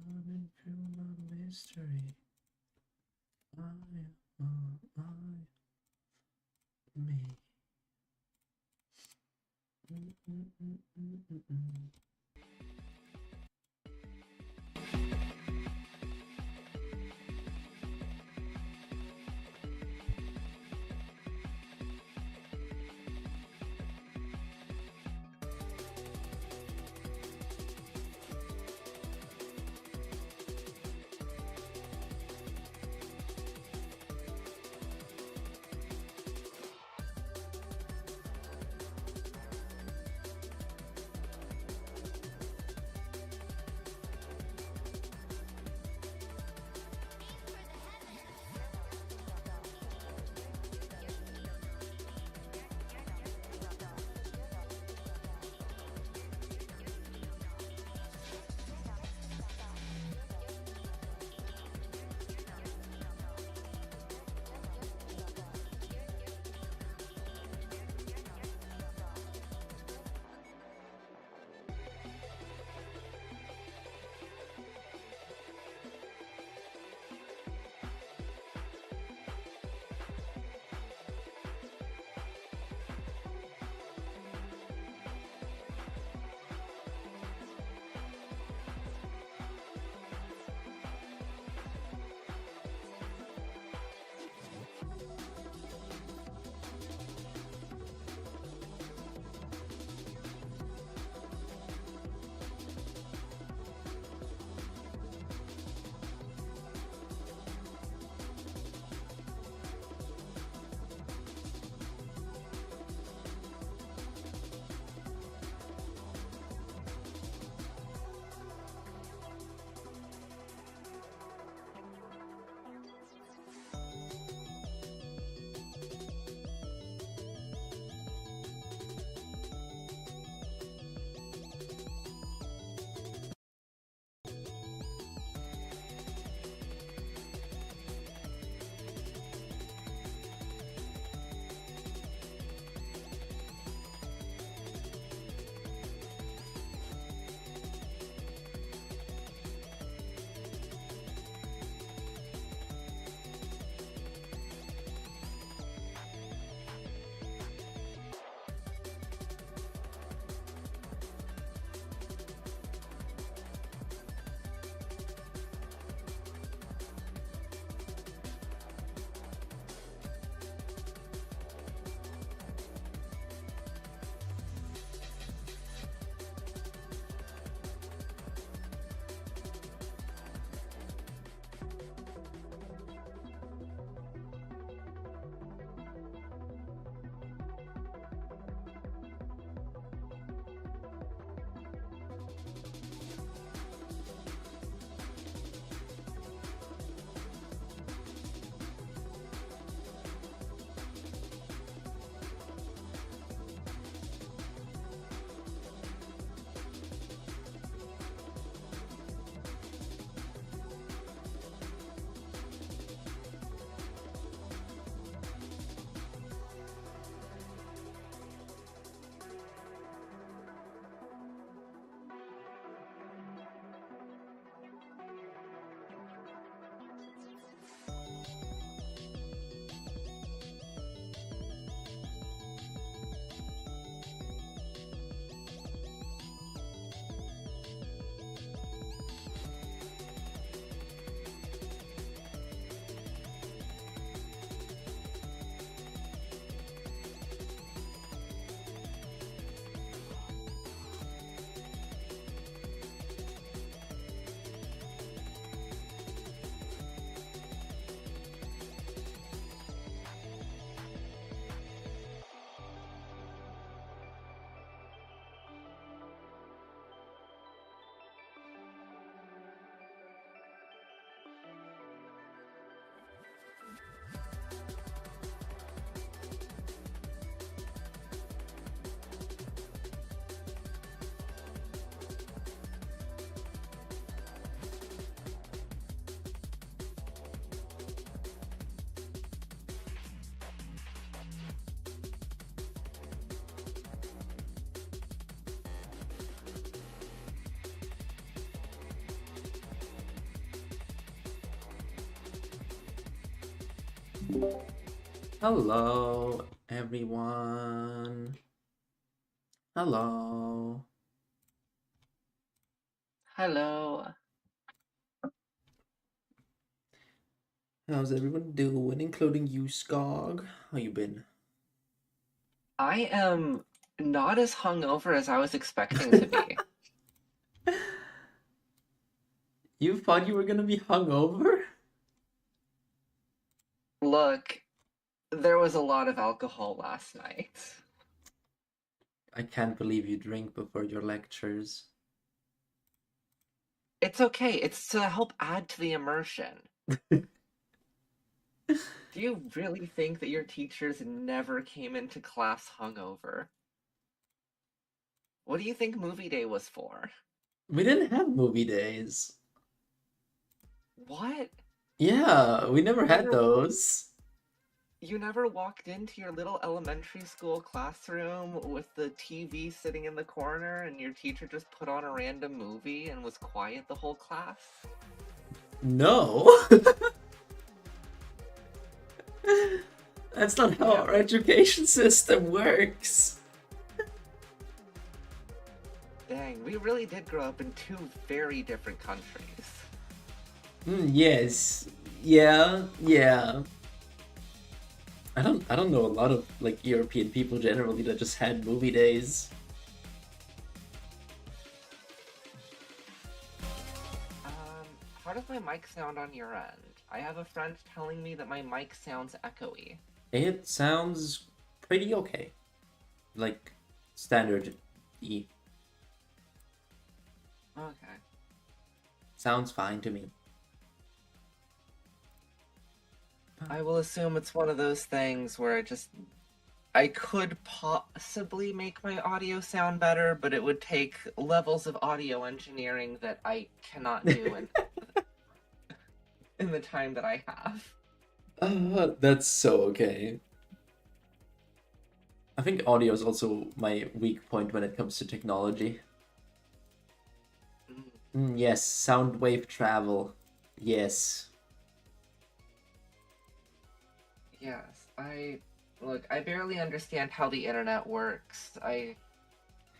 running through my mystery. I, me. Hello, everyone. Hello. Hello. How's everyone doing, including you, Skog? How you been? I am not as hungover as I was expecting to be. You thought you were gonna be hungover? Look, there was a lot of alcohol last night. I can't believe you drink before your lectures. It's okay, it's to help add to the immersion. Do you really think that your teachers never came into class hungover? What do you think movie day was for? We didn't have movie days. What? Yeah, we never You had never those. you never walked into your little elementary school classroom with the TV sitting in the corner and your teacher just put on a random movie and was quiet the whole class? No. That's not how Yeah, our education system works. dang, we really did grow up in two very different countries. Yes. Yeah, yeah. I don't know a lot of like European people generally that just had movie days. Um, how does my mic sound on your end? I have a friend telling me that my mic sounds echoey. It sounds pretty okay. Like standard E. Okay. Sounds fine to me. I will assume it's one of those things where I could possibly make my audio sound better, but it would take levels of audio engineering that I cannot do in the time that I have. That's so okay. I think audio is also my weak point when it comes to technology. Mm, Yes, sound wave travel. Yes. yes, I barely understand how the internet works.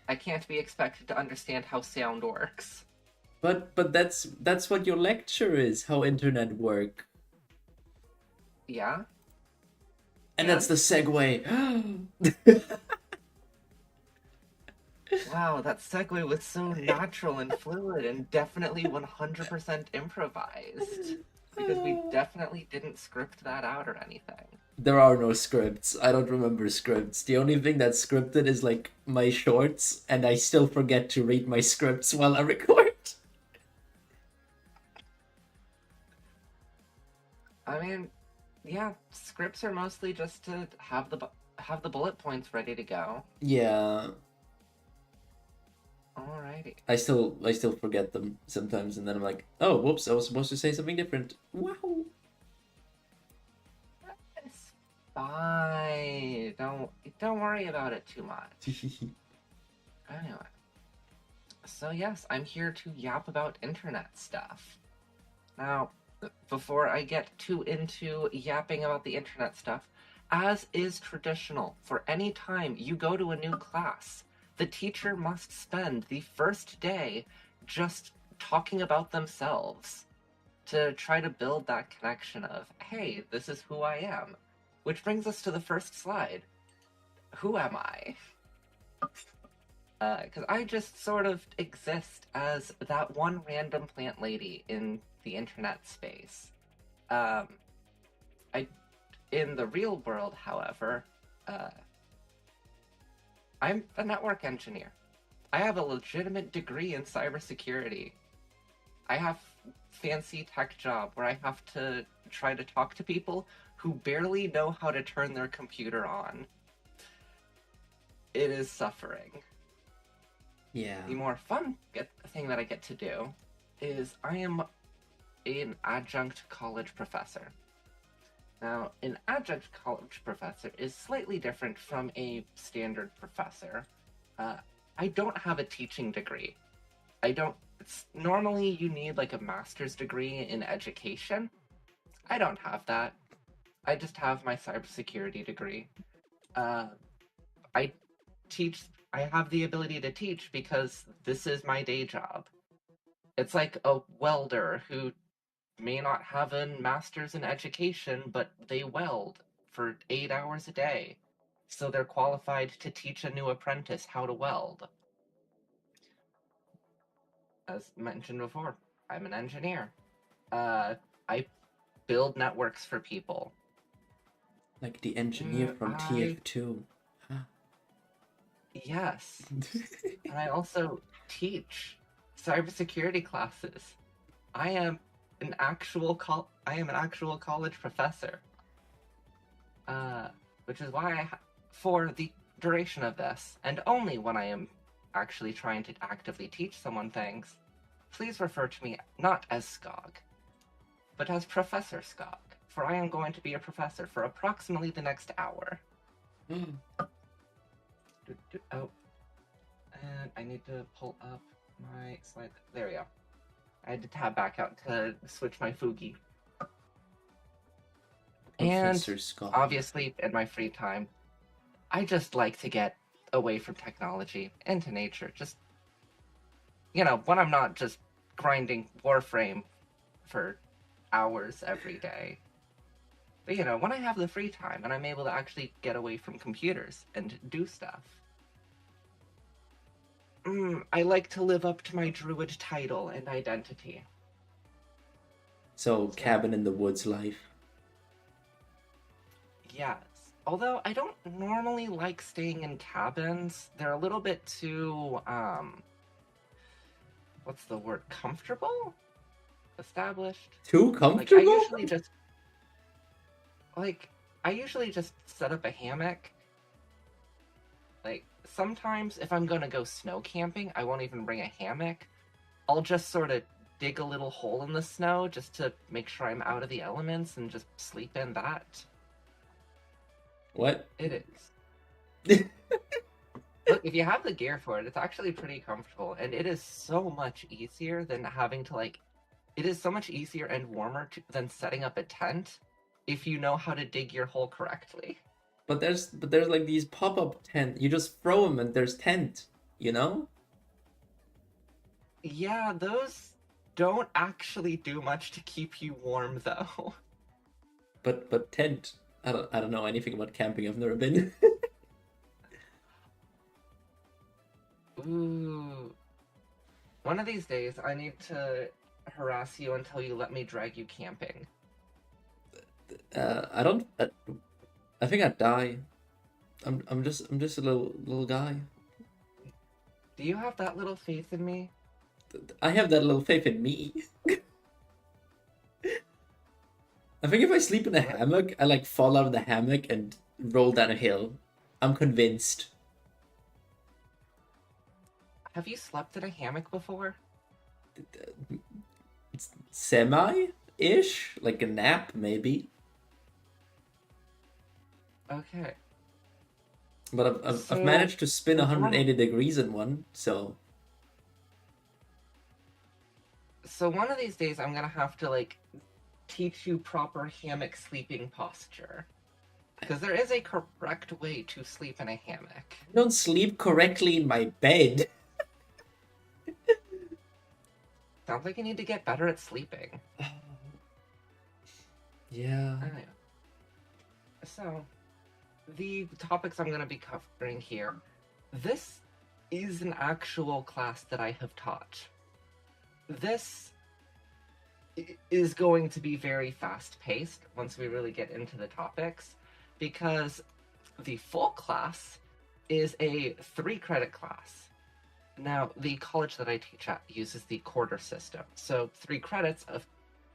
I can't be expected to understand how sound works. But that's what your lecture is, how internet work. Yeah? And that's And the segue. wow, that segue was so natural and fluid and definitely 100% improvised. Because we definitely didn't script that out or anything. There are no scripts. I don't remember scripts. The only thing that's scripted is like my shorts, and I still forget to read my scripts while I record. I mean, yeah, scripts are mostly just to have the bullet points ready to go. Yeah, Alrighty. I still forget them sometimes, and then I'm like, oh, whoops, I was supposed to say something different. Wow. It's fine. Don't worry about it too much. Anyway, so yes, I'm here to yap about internet stuff. Now, before I get too into yapping about the internet stuff, as is traditional for any time you go to a new class, the teacher must spend the first day just talking about themselves to try to build that connection of, hey, this is who I am. Which brings us to the first slide. Who am I? Because I just sort of exist as that one random plant lady in the internet space. Um, I, in the real world, however, uh, I'm a network engineer. I have a legitimate degree in cybersecurity. I have fancy tech job where I have to try to talk to people who barely know how to turn their computer on. It is suffering. Yeah. The more fun thing that I get to do is I am an adjunct college professor. Now, an adjunct college professor is slightly different from a standard professor. Uh, I don't have a teaching degree. I don't. Normally, you need like a master's degree in education. I don't have that. I just have my cybersecurity degree. Uh, I teach. I have the ability to teach because this is my day job. It's like a welder who may not have a master's in education, but they weld for 8 hours a day. So they're qualified to teach a new apprentice how to weld. As mentioned before, I'm an engineer. I build networks for people. Like the engineer from TF2. Yes. And I also teach cybersecurity classes. I am an actual college professor. Which is why for the duration of this, and only when I am actually trying to actively teach someone things, please refer to me not as Skog, but as Professor Skog, for I am going to be a professor for approximately the next hour. Oh, and I need to pull up my slide. There we go. I had to tab back out to switch my Fugi. Professor And Scott. obviously, in my free time, I just like to get away from technology into nature. Just, when I'm not just grinding Warframe for hours every day. But, when I have the free time and I'm able to actually get away from computers and do stuff. I like to live up to my druid title and identity. So, cabin in the woods life. Yes. Although I don't normally like staying in cabins. They're a little bit too, what's the word? Comfortable? Established? Too comfortable? I usually just set up a hammock. Like, sometimes if I'm gonna go snow camping, I won't even bring a hammock. I'll just sort of dig a little hole in the snow just to make sure I'm out of the elements and just sleep in that. What? It is. Look, if you have the gear for it, it's actually pretty comfortable, and it is so much easier than having to, it is so much easier and warmer than setting up a tent if you know how to dig your hole correctly. But there's like these pop-up tent. You just throw them and there's tent, you know? Yeah, those don't actually do much to keep you warm, though. But tent. I don't know anything about camping. I've never been. Ooh. One of these days, I need to harass you until you let me drag you camping. I don't. I think I'd die. I'm just a little guy. Do you have that little faith in me? I have that little faith in me. I think if I sleep in a hammock, I fall out of the hammock and roll down a hill. I'm convinced. Have you slept in a hammock before? Semi-ish? Like a nap, maybe. Okay. But I've managed to spin 180 degrees in one, so... So one of these days I'm gonna have to, teach you proper hammock sleeping posture. Because there is a correct way to sleep in a hammock. I don't sleep correctly in my bed. Sounds like you need to get better at sleeping. Yeah. Anyway. So, the topics I'm going to be covering here. This is an actual class that I have taught. This is going to be very fast-paced once we really get into the topics, because the full class is a 3-credit class. Now, the college that I teach at uses the quarter system, so 3 credits of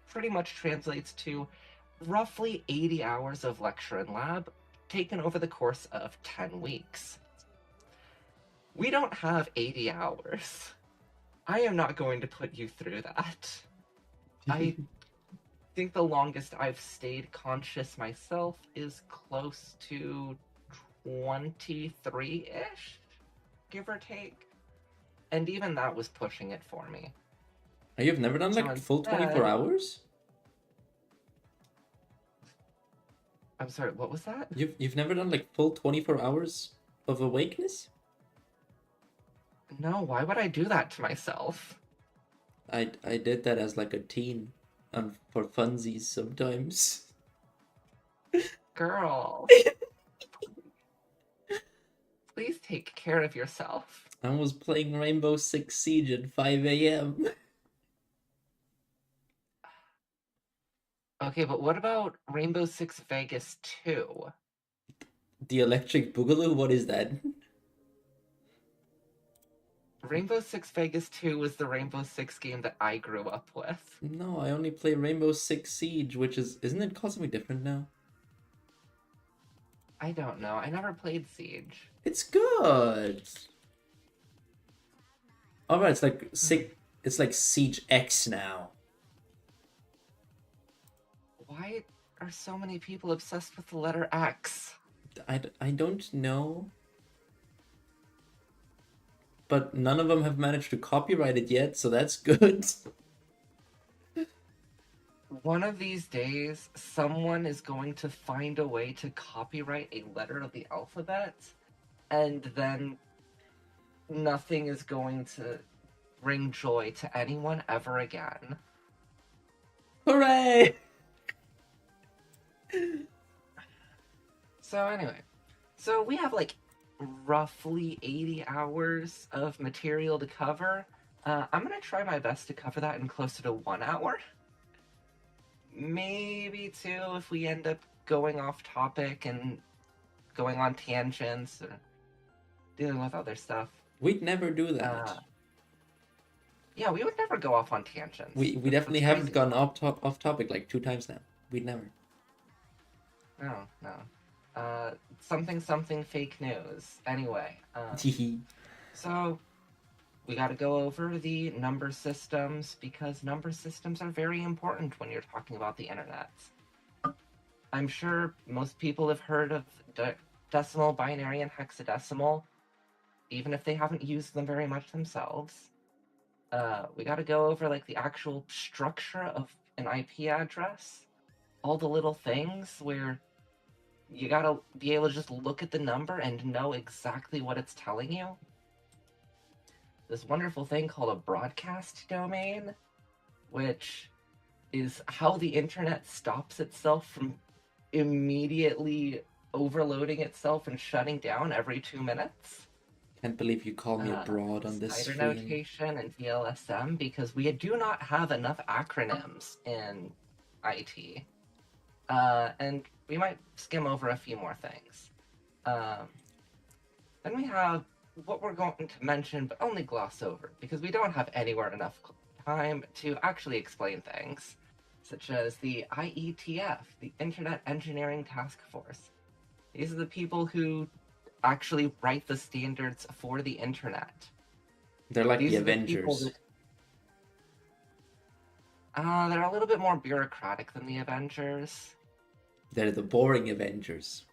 pretty much translates to roughly 80 hours of lecture and lab taken over the course of 10 weeks. We don't have 80 hours. I am not going to put you through that. I think the longest I've stayed conscious myself is close to 23-ish, give or take. And even that was pushing it for me. You've never done full 24 hours? I'm sorry, what was that? You've never done like full 24 hours of awakeness? No, why would I do that to myself? I did that as like a teen, for funsies sometimes. Girl, please take care of yourself. I was playing Rainbow Six Siege at 5 a.m. Okay, but what about Rainbow Six Vegas 2? The Electric Boogaloo, what is that? Rainbow Six Vegas 2 was the Rainbow Six game that I grew up with. No, I only play Rainbow Six Siege, which isn't it called something different now? I don't know. I never played Siege. It's good. All right, it's like Siege X now. Why are so many people obsessed with the letter X? I don't know, but none of them have managed to copyright it yet, so that's good. One of these days, someone is going to find a way to copyright a letter of the alphabet, and then nothing is going to bring joy to anyone ever again. Hooray! So, anyway, so we have like roughly 80 hours of material to cover. I'm gonna try my best to cover that in closer to 1 hour. Maybe two if we end up going off topic and going on tangents or dealing with other stuff. We'd never do that. Yeah, we would never go off on tangents. We definitely haven't gone off topic like 2 times now. We'd never. No. Something fake news. Anyway, so we got to go over the number systems because number systems are very important when you're talking about the internet. I'm sure most people have heard of decimal, binary, and hexadecimal, even if they haven't used them very much themselves. We got to go over like the actual structure of an IP address, all the little things where you got to be able to just look at the number and know exactly what it's telling you. This wonderful thing called a broadcast domain, which is how the internet stops itself from immediately overloading itself and shutting down every 2 minutes. Can't believe you call me a broad on this Spider stream. notation and DLSM because we do not have enough acronyms in IT. And we might skim over a few more things. Then we have what we're going to mention, but only gloss over, because we don't have anywhere enough time to actually explain things, such as the IETF, the Internet Engineering Task Force. These are the people who actually write the standards for the internet. They're like the Avengers. They're a little bit more bureaucratic than the Avengers. They're the boring Avengers.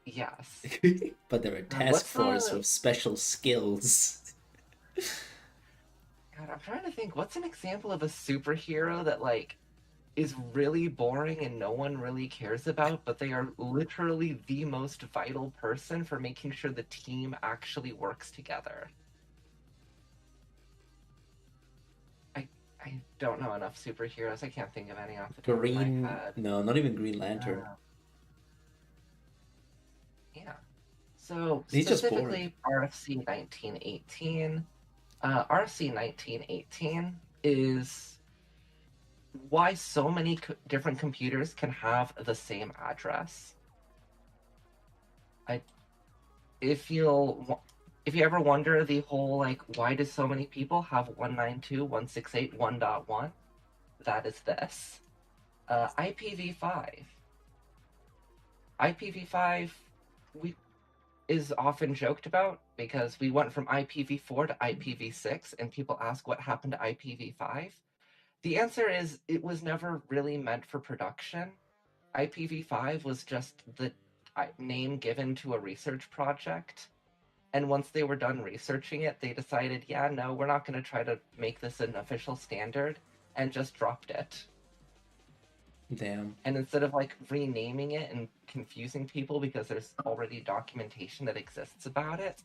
Yes. But they're a task force with special skills. God, I'm trying to think, what's an example of a superhero that, like, is really boring and no one really cares about, but they are literally the most vital person for making sure the team actually works together? I don't know enough superheroes. I can't think of any off the top of my head. No, not even Green Lantern. Yeah. So he's specifically RFC 1918. RFC 1918 is why so many different computers can have the same address. If you ever wonder the whole, like, why do so many people have 192.168.1.1, that is this. IPv5. IPv5 is often joked about because we went from IPv4 to IPv6, and people ask what happened to IPv5. The answer is it was never really meant for production. IPv5 was just the name given to a research project. And once they were done researching it, they decided, yeah, no, we're not going to try to make this an official standard, and just dropped it. Damn. And instead of like renaming it and confusing people because there's already documentation that exists about it,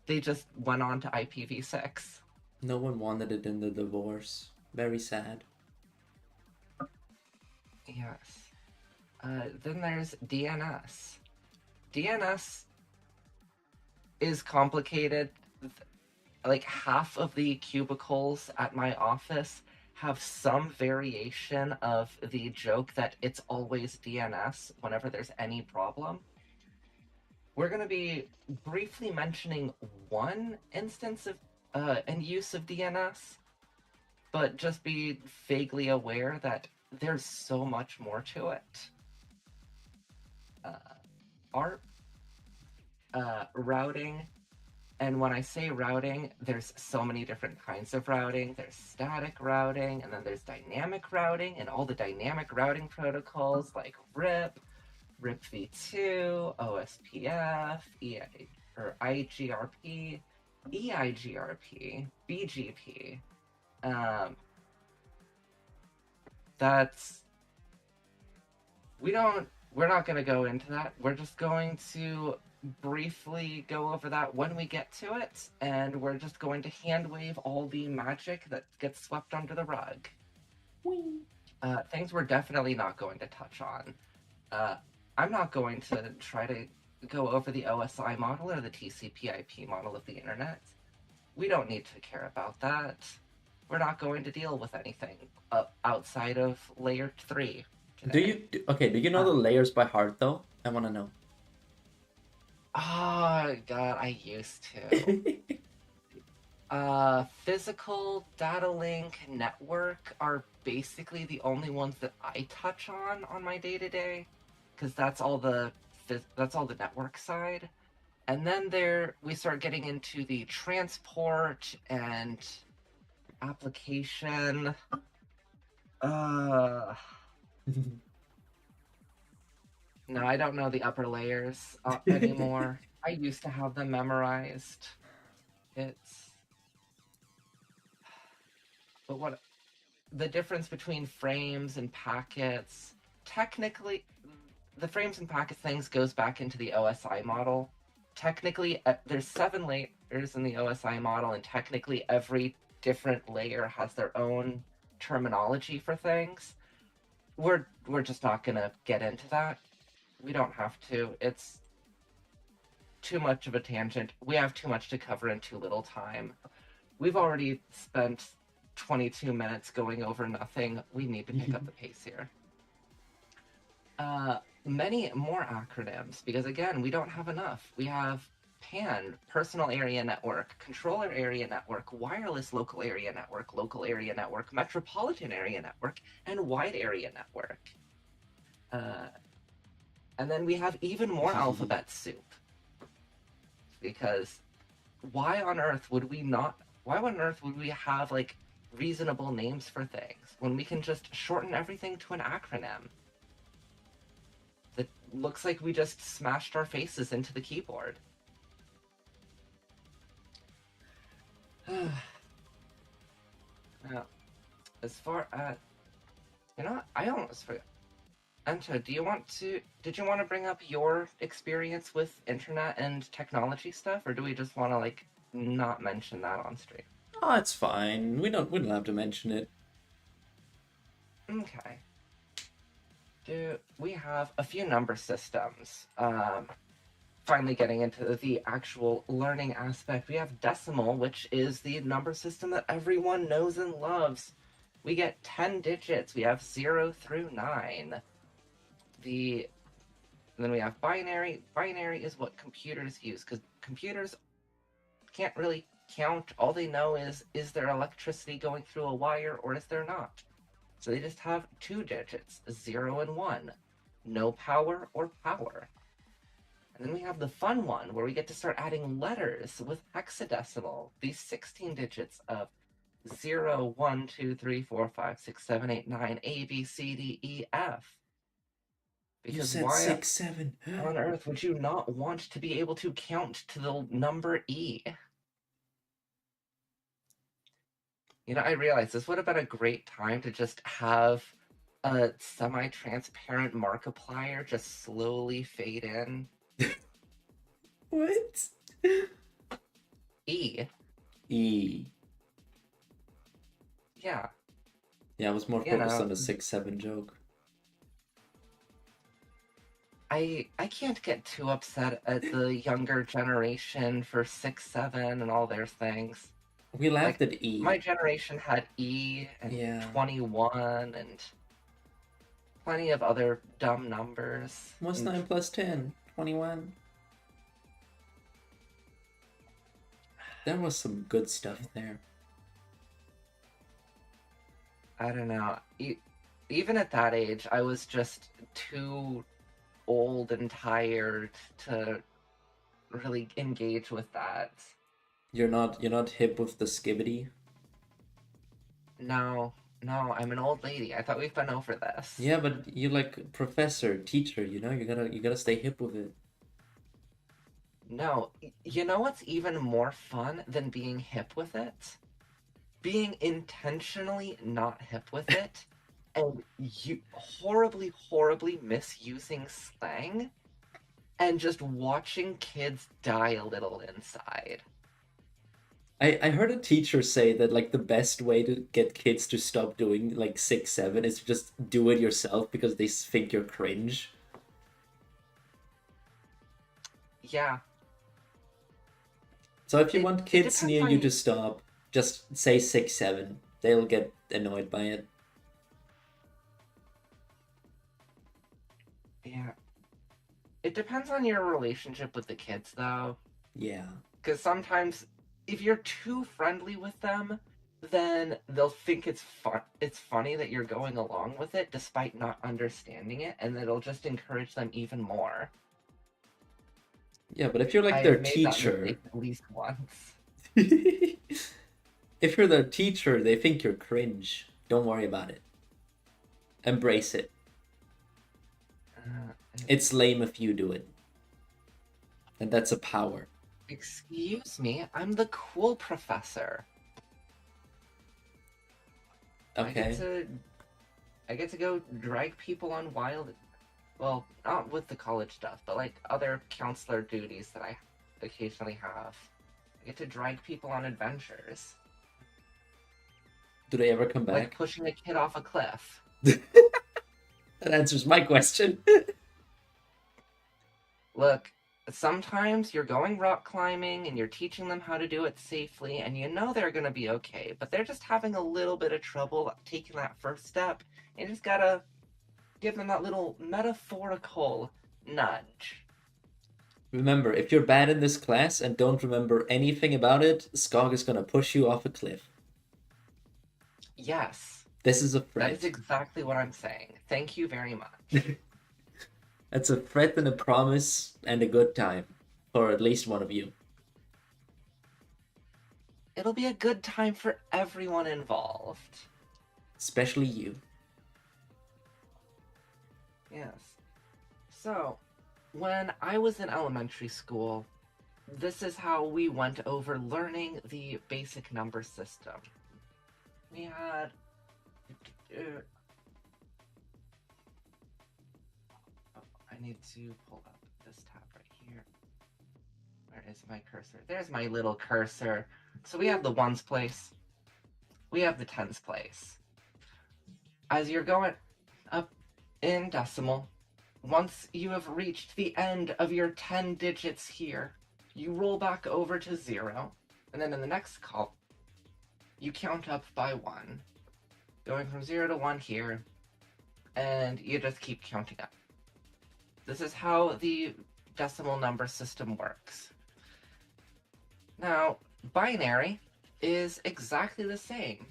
they just went on to IPv6. No one wanted it in the divorce. Very sad. Yes. Then there's DNS. DNS is complicated. Like half of the cubicles at my office have some variation of the joke that it's always DNS whenever there's any problem. We're going to be briefly mentioning one instance of and use of DNS, but just be vaguely aware that there's so much more to it. Our routing, and when I say routing, there's so many different kinds of routing. There's static routing, and then there's dynamic routing, and all the dynamic routing protocols like RIP, RIPv2, OSPF, or IGRP, EIGRP, BGP. Um, that's we're not going to go into that. We're just going to briefly go over that when we get to it, and we're just going to hand wave all the magic that gets swept under the rug. Things we're definitely not going to touch on. I'm not going to try to go over the OSI model or the TCP/IP model of the internet. We don't need to care about that. We're not going to deal with anything outside of layer 3 today. Do you know the layers by heart though? I want to know. Oh god, I used to. Physical data link network are basically the only ones that I touch on my day to day, because that's all the network side. And then we start getting into the transport and application. Uh, no, I don't know the upper layers anymore. I used to have them memorized. But what the difference between frames and packets? Technically, the frames and packets things goes back into the OSI model. Technically, there's 7 layers in the OSI model, and technically every different layer has their own terminology for things. We're just not gonna get into that. We don't have to. It's too much of a tangent. We have too much to cover in too little time. We've already spent 22 minutes going over nothing. We need to pick up the pace here. Many more acronyms, because again, we don't have enough. We have PAN, Personal Area Network, Controller Area Network, Wireless Local Area Network, Local Area Network, Metropolitan Area Network, and Wide Area Network. And then we have even more alphabet soup. Because why on earth would we have like reasonable names for things when we can just shorten everything to an acronym that looks like we just smashed our faces into the keyboard? Now, as far as I almost forgot. Anta, did you want to bring up your experience with internet and technology stuff, or do we just want to like not mention that on stream? Oh, it's fine. We don't have to mention it. Okay. We have a few number systems. Finally getting into the actual learning aspect, we have decimal, which is the number system that everyone knows and loves. We get 10 digits. We have 0 through 9. Then we have binary. Binary is what computers use, because computers can't really count. All they know is there electricity going through a wire or is there not? So they just have 2 digits, 0 and 1. No power or power. And then we have the fun one, where we get to start adding letters with hexadecimal, these 16 digits of 0, 1, 2, 3, 4, 5, 6, 7, 8, 9, A, B, C, D, E, F. You Because said why 6, 7. on earth would you not want to be able to count to the number E? I realized this would have been a great time to just have a semi-transparent Markiplier just slowly fade in. What? E. E. Yeah, Yeah, I was more you focused know, on the 6-7 joke. I can't get too upset at the younger generation for 6-7 and all their things. We laughed Like at my E. generation had E and Yeah. 21 and plenty of other dumb numbers. What's And 9 plus 10? 21. There was some good stuff there. I don't know. Even at that age, I was just too old and tired to really engage with that. You're not hip with the skibbity? No, no, I'm an old lady. I thought we've been over this. Yeah, but you like professor, teacher, you gotta stay hip with it. No, you know what's even more fun than being hip with it? Being intentionally not hip with it and you horribly, horribly misusing slang and just watching kids die a little inside. I heard a teacher say that like the best way to get kids to stop doing like 6-7 is to just do it yourself because they think you're cringe. Yeah, So if you it want it kids depends near you on to stop, just say 6-7. They'll get annoyed by it. yeah. It depends on your relationship with the kids though, Yeah. because sometimes if you're too friendly with them, then they'll think it's funny that you're going along with it despite not understanding it, and it'll just encourage them even more. Yeah, but if you're like their I've made that teacher, mistake at least once. if you're their teacher, they think you're cringe. Don't worry about it. Embrace it. Uh, It's lame if you do it. And that's a power. Excuse me, I'm the cool professor. I get Okay. to I get to go drag people on wild, well, not with the college stuff, but like other counselor duties that I occasionally have. I get to drag people on adventures, Do they ever come like back? pushing a kid off a cliff. That answers my question. Look, sometimes you're going rock climbing and you're teaching them how to do it safely, and you know they're going to be okay, but they're just having a little bit of trouble taking that first step. You just gotta give them that little metaphorical nudge. Remember, if you're bad in this class and don't remember anything about it, Skog is gonna push you off a cliff. Yes, This is a that is threat. exactly what I'm saying. Thank you very much. That's a threat and a promise and a good time for at least one of you, It'll be a good time for everyone involved. especially you. Yes. So, when I was in elementary school, this is how we went over learning the basic number system. We had. Oh, I need to pull up this tab right here. Where is my cursor? There's my little cursor. So we have the ones place, we have the tens place. As you're going up in decimal, once you have reached the end of your 10 digits here, you roll back over to 0, and then in the next call, you count up by 1, going from 0 to 1 here, and you just keep counting up. This is how the decimal number system works. Now, binary is exactly the same,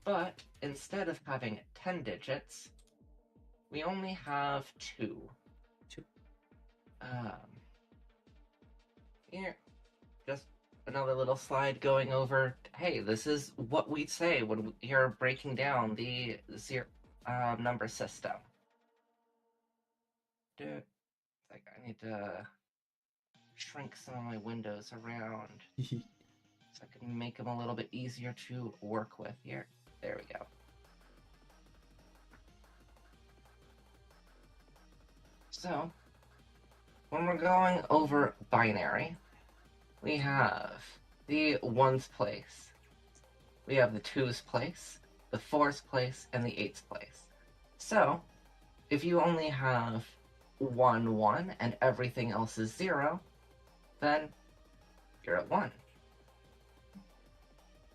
but instead of having 10 digits, we only have 2. Two. Here, just another little slide going over, hey, this is what we'd say when you're breaking down the number system. Like, I need to shrink some of my windows around so I can make them a little bit easier to work with here. There we go. So, when we're going over binary, we have the ones place, we have the twos place, the fours place, and the eights place. So, if you only have 1, 1, and everything else is 0, then you're at 1.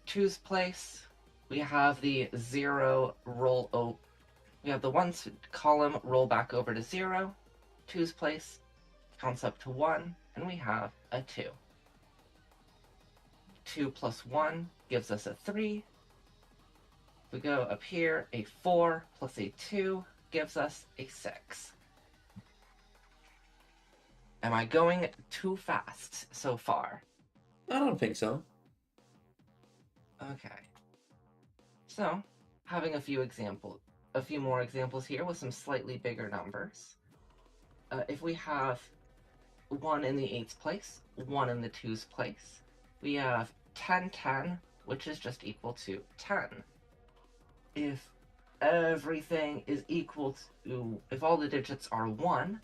Twos place, we have the 0 we have the ones column roll back over to 0. Twos place counts up to 1, and we have a 2. 2 plus 1 gives us a 3. We go up here, a 4 plus a 2 gives us a 6. Am I going too fast so far? I don't think so. Okay. So, having a few more examples here with some slightly bigger numbers. If we have 1 in the eights place, 1 in the twos place, we have 10, 10, which is just equal to 10. If everything is equal to, if all the digits are 1,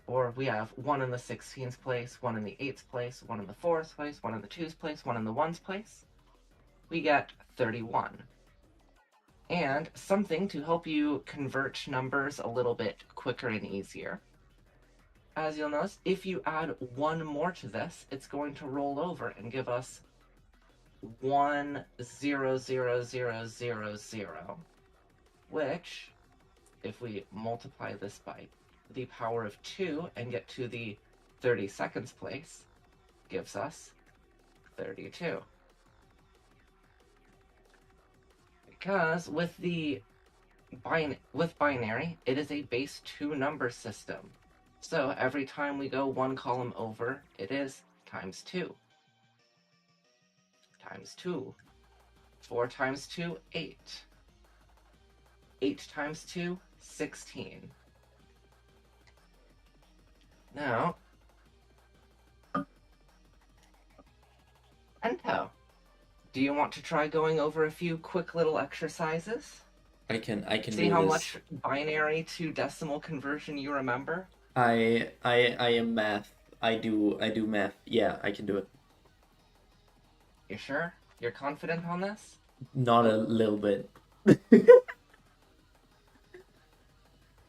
or we have 1 in the 16th place, 1 in the 8th place, 1 in the 4th place, 1 in the 2's place, 1 in the 1's place, we get 31. And something to help you convert numbers a little bit quicker and easier. As you'll notice, if you add 1 more to this, it's going to roll over and give us 1, 0, 0, 0, 0, 0, which, if we multiply this by the power of 2 and get to the 32nd place, gives us 32. Because with binary, it is a base 2 number system. So every time we go 1 column over, it is times 2. Times 2. 4 times 2, 8. 8 times 2, 16. Now, Ento, do you want to try going over a few quick little exercises? I can See do how this. much binary to decimal conversion you remember? I am math. I do math. Yeah, I can do it. You sure? You're confident on this? Not a little bit.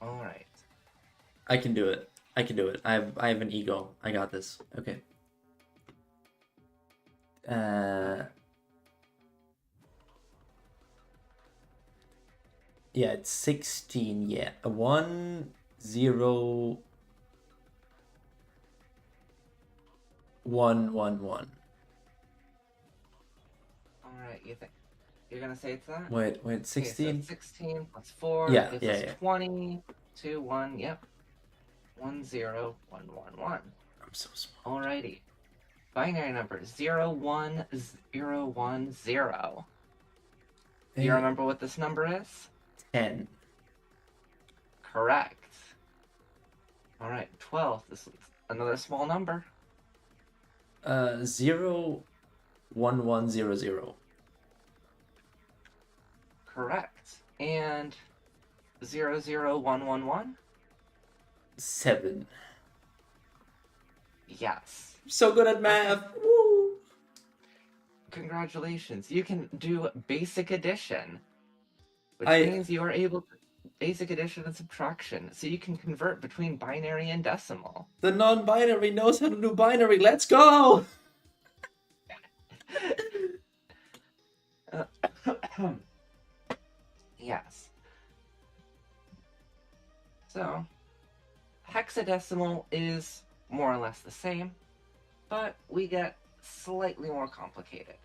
Alright. I can do it. I can do it. I have an ego. I got this. Okay. Yeah, it's 16. Yeah, 1, 0, 1, 1, 1. Alright, you think you're gonna say it's that? Wait, Okay, so 16? 16 plus 4 Yeah, gives yeah, us yeah. 20, 2, 1, yep. 1, 0, 1, 1, 1. I'm so small. Alrighty. Binary number 0, 1, 0, 1, 0. Do you remember what this number is? 10. Correct. Alright, 12. This is another small number. 0, 1, 1, 0, 0. Correct. And 0, 0, 1, 1, 1? 7. Yes. So good at math. Woo! Congratulations. You can do basic addition, which I- means you are able to basic addition and subtraction, so you can convert between binary and decimal. The non-binary knows how to do binary. Let's go! Yes. So, hexadecimal is more or less the same, but we get slightly more complicated.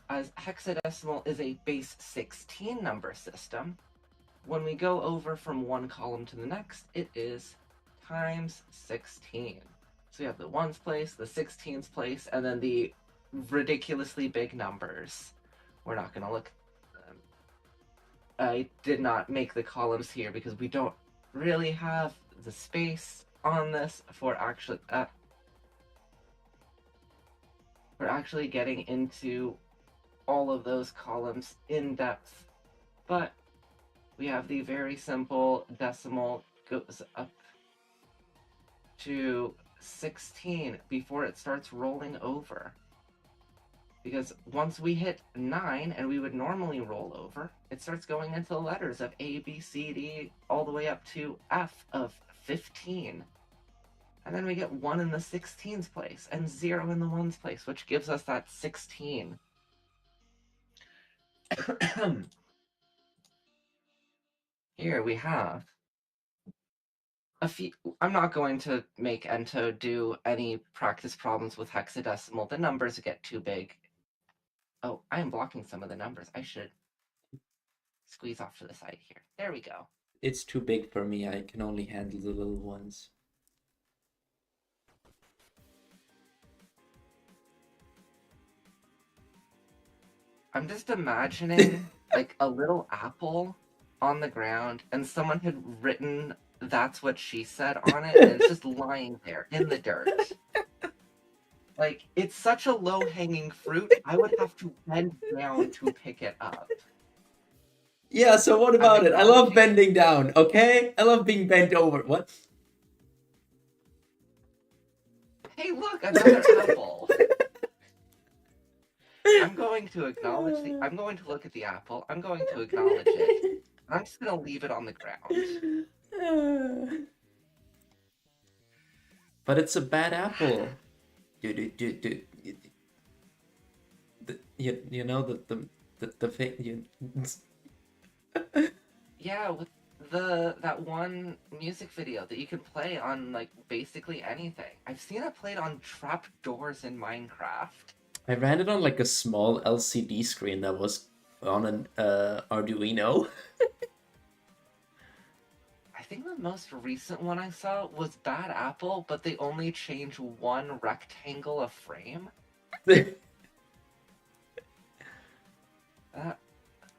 As hexadecimal is a base 16 number system, when we go over from one column to the next, it is times 16. So we have the ones place, the 16s place, and then the ridiculously big numbers. We're not going to look at them. I did not make the columns here because we don't really have the space on this for actually getting into all of those columns in depth. But we have the very simple decimal goes up to 16 before it starts rolling over. Because once we hit 9, and we would normally roll over, it starts going into the letters of A, B, C, D, all the way up to F of 15. And then we get 1 in the 16's place, and 0 in the 1's place, which gives us that 16. Here we have a few. I'm not going to make Ento do any practice problems with hexadecimal. The numbers get too big. Oh, I am blocking some of the numbers. I should squeeze off to the side here. There we go. It's too big for me. I can only handle the little ones. I'm just imagining like a little apple on the ground, and someone had written "That's what she said" on it, and it's just lying there in the dirt. Like, it's such a low-hanging fruit, I would have to bend down to pick it up. Yeah, so what about it? I love bending down, okay? I love being bent over. What? Hey, look, another apple. I'm going to acknowledge the. I'm going to look at the apple. I'm going to acknowledge it. I'm just gonna leave it on the ground. But it's a bad apple. You know the thing you. Yeah, with that one music video that you can play on like basically anything. I've seen it played on trapdoors in Minecraft. I ran it on like a small LCD screen that was on an Arduino. I think the most recent one I saw was Bad Apple, but they only change one rectangle of frame.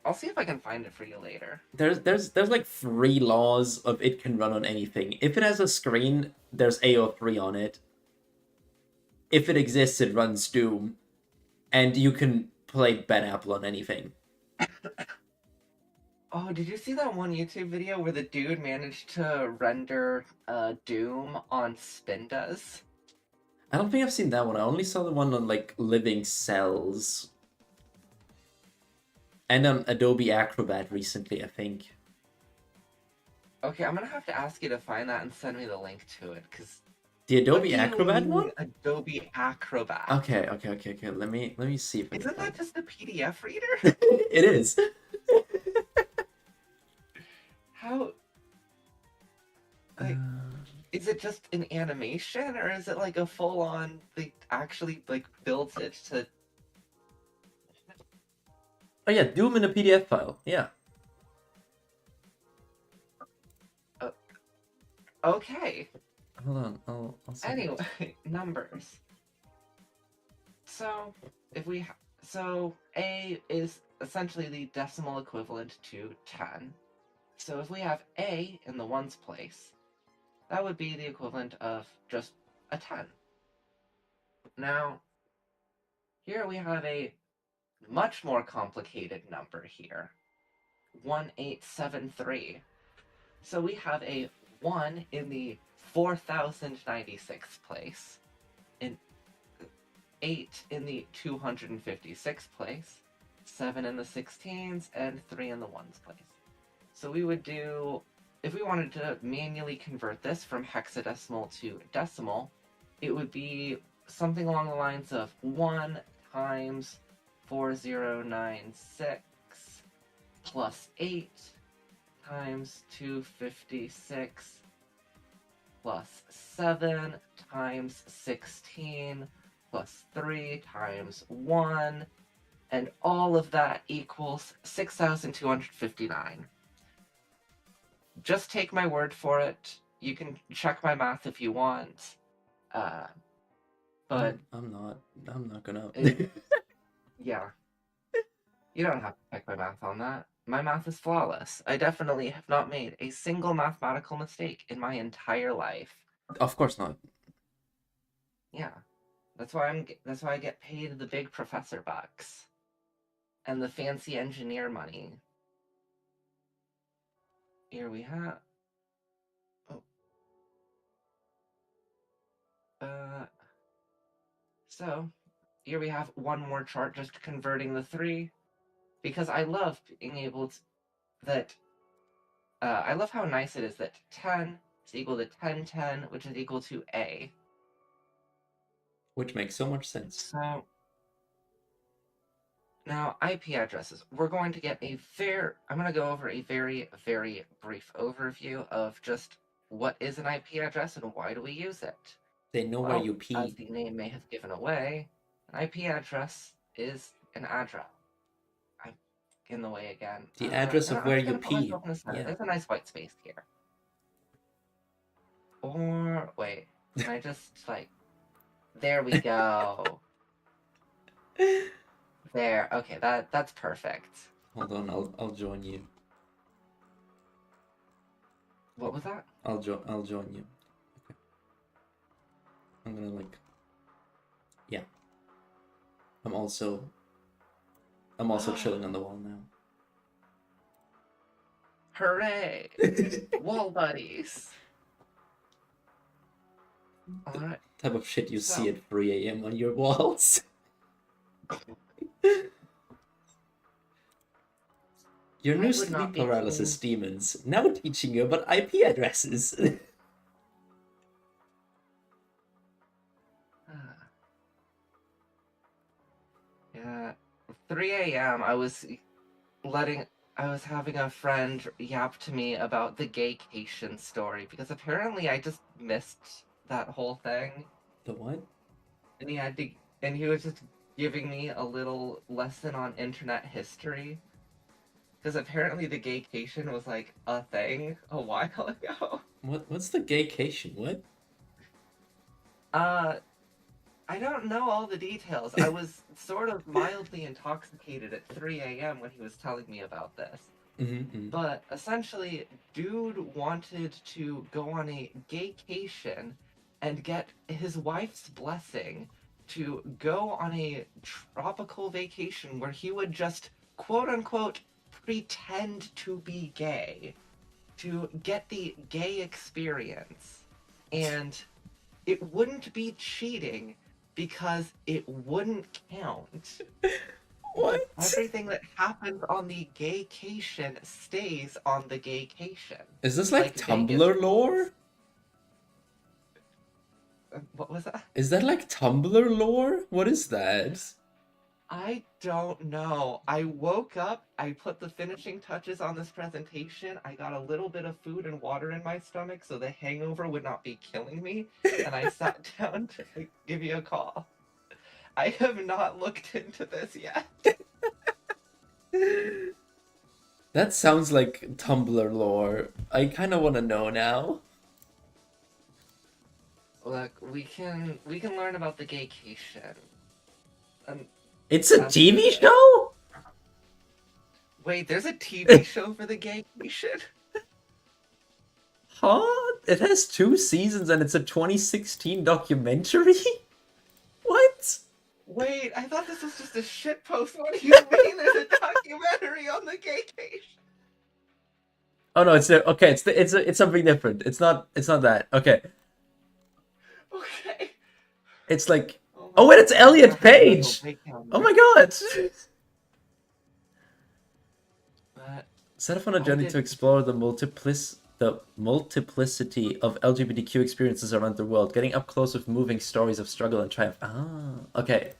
I'll see if I can find it for you later. There's like 3 laws of it can run on anything. If it has a screen, there's AO3 on it. If it exists, it runs Doom. And you can play Bad Apple on anything. Oh, did you see that one YouTube video where the dude managed to render Doom on Spindas? I don't think I've seen that one. I only saw the one on like Living Cells. And on Adobe Acrobat recently, I think. Okay, I'm gonna have to ask you to find that and send me the link to it, because The Adobe Acrobat one? Adobe Acrobat. Okay. Let me see if I Isn't that just a PDF reader? It is. How? Like, is it just an animation, or is it like a full-on? They actually like built it to. Oh yeah, Doom in a PDF file. Yeah. Okay. Hold on. I'll Anyway, numbers. So so A is essentially the decimal equivalent to 10. So if we have A in the ones place, that would be the equivalent of just a 10. Now, here we have a much more complicated number here. 1873. So we have a 1 in the 4096th place, an 8 in the 256th place, 7 in the 16s, and 3 in the 1's place. So we would do, if we wanted to manually convert this from hexadecimal to decimal, it would be something along the lines of 1 times 4096 plus 8 times 256 plus 7 times 16 plus 3 times 1, and all of that equals 6,259. Just take my word for it. You can check my math if you want. But I'm not gonna. Yeah. You don't have to check my math on that. My math is flawless. I definitely have not made a single mathematical mistake in my entire life. Of course not. Yeah. That's why I get paid the big professor bucks and the fancy engineer money. Here we have. So here we have one more chart just converting the 3, because I love being able to, that, I love how nice it is that 10 is equal to 1010, which is equal to A. Which makes so much sense. So now IP addresses. We're going to get I'm going to go over a very, very brief overview of just what is an IP address and why do we use it. They know where Well, you as pee. the name may have given away, an IP address is an address. I'm in the way again. The address of I'm where just you going to put pee. myself in the center. Yeah. There's a nice white space here. Or, wait, can I just, like, there we go. There, okay, that's perfect. Hold on, I'll join you. What was that? I'll join you. Okay. I'm gonna like. Yeah. I'm also chilling on the wall now. Hooray! Wall buddies! Alright. Type of shit you see at 3 a.m. on your walls. Your new sleep paralysis demons now teaching you about IP addresses. Yeah. 3 a.m. I was having a friend yap to me about the gaycation story because apparently I just missed that whole thing. The what? And he was just giving me a little lesson on internet history. Because apparently the gaycation was like a thing a while ago. What's the gaycation? What? I don't know all the details. I was sort of mildly intoxicated at 3 a.m. when he was telling me about this. Mm-hmm. But essentially, dude wanted to go on a gaycation and get his wife's blessing to go on a tropical vacation where he would just, quote unquote, pretend to be gay to get the gay experience. And it wouldn't be cheating because it wouldn't count. What? Everything that happens on the gaycation stays on the gaycation. Is this like Tumblr lore? What was that? Is that like Tumblr lore? What is that? I don't know. I woke up, I put the finishing touches on this presentation, I got a little bit of food and water in my stomach so the hangover would not be killing me, and I sat down to give you a call. I have not looked into this yet. That sounds like Tumblr lore. I kind of want to know now. Look, we can learn about the gaycation. It's a TV show? Wait, there's a TV show for the gaycation? Huh? It has 2 seasons and it's a 2016 documentary? What? Wait, I thought this was just a shitpost. What do you mean there's a documentary on the gaycation? Oh no, it's something different. It's not that. Okay. Okay. It's like oh wait, it's Elliot Page. Oh my god. Set off on a journey to explore the multiplicity of LGBTQ experiences around the world, getting up close with moving stories of struggle and triumph. Ah, okay.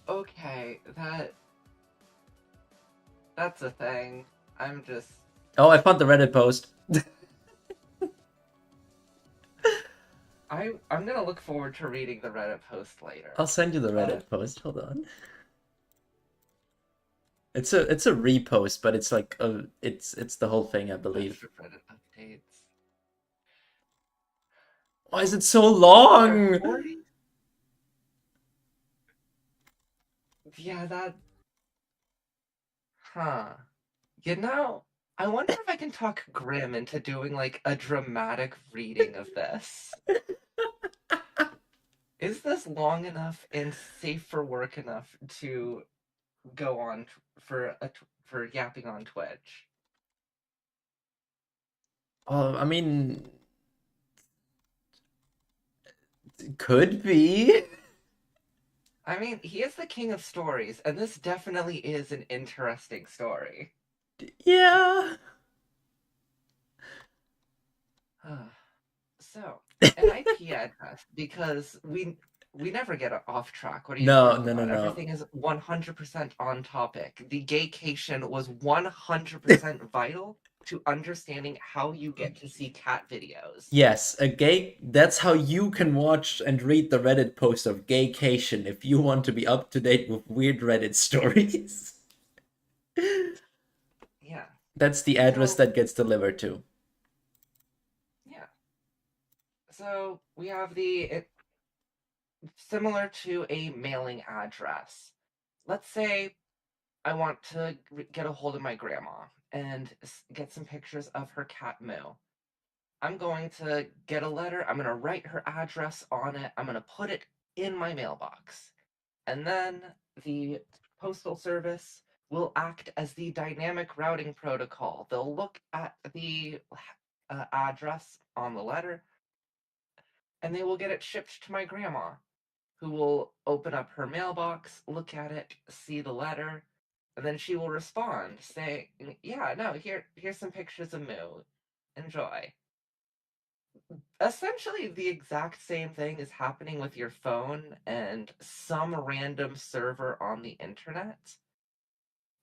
Okay, that's a thing. I'm just... Oh, I found the Reddit post. I'm gonna look forward to reading the Reddit post later. I'll send you the Reddit post. Hold on. It's a repost, but it's like it's the whole thing, I believe. Reddit updates. Why is it so long? Yeah, that... Huh. You know, I wonder if I can talk Grimm into doing, like, a dramatic reading of this. Is this long enough and safe for work enough to go on for yapping on Twitch? I mean, Could be. I mean, he is the king of stories, and this definitely is an interesting story. Yeah. So, an IP address, because we never get off track. What are you No, talking no, no, about? no. Everything is 100% on topic. The gaycation was 100% vital to understanding how you get to see cat videos. Yes, a gay. That's how you can watch and read the Reddit post of Gaycation if you want to be up to date with weird Reddit stories. Yeah. That's the address So, that gets delivered to. yeah. So, we have similar to a mailing address. Let's say I want to get a hold of my grandma and get some pictures of her cat Moo. I'm going to get a letter. I'm going to write her address on it. I'm going to put it in my mailbox. And then the postal service will act as the dynamic routing protocol. They'll look at the address on the letter and they will get it shipped to my grandma, who will open up her mailbox, look at it, see the letter, and then she will respond saying, "Yeah, no, here's some pictures of Moo. Enjoy." Essentially, the exact same thing is happening with your phone and some random server on the internet.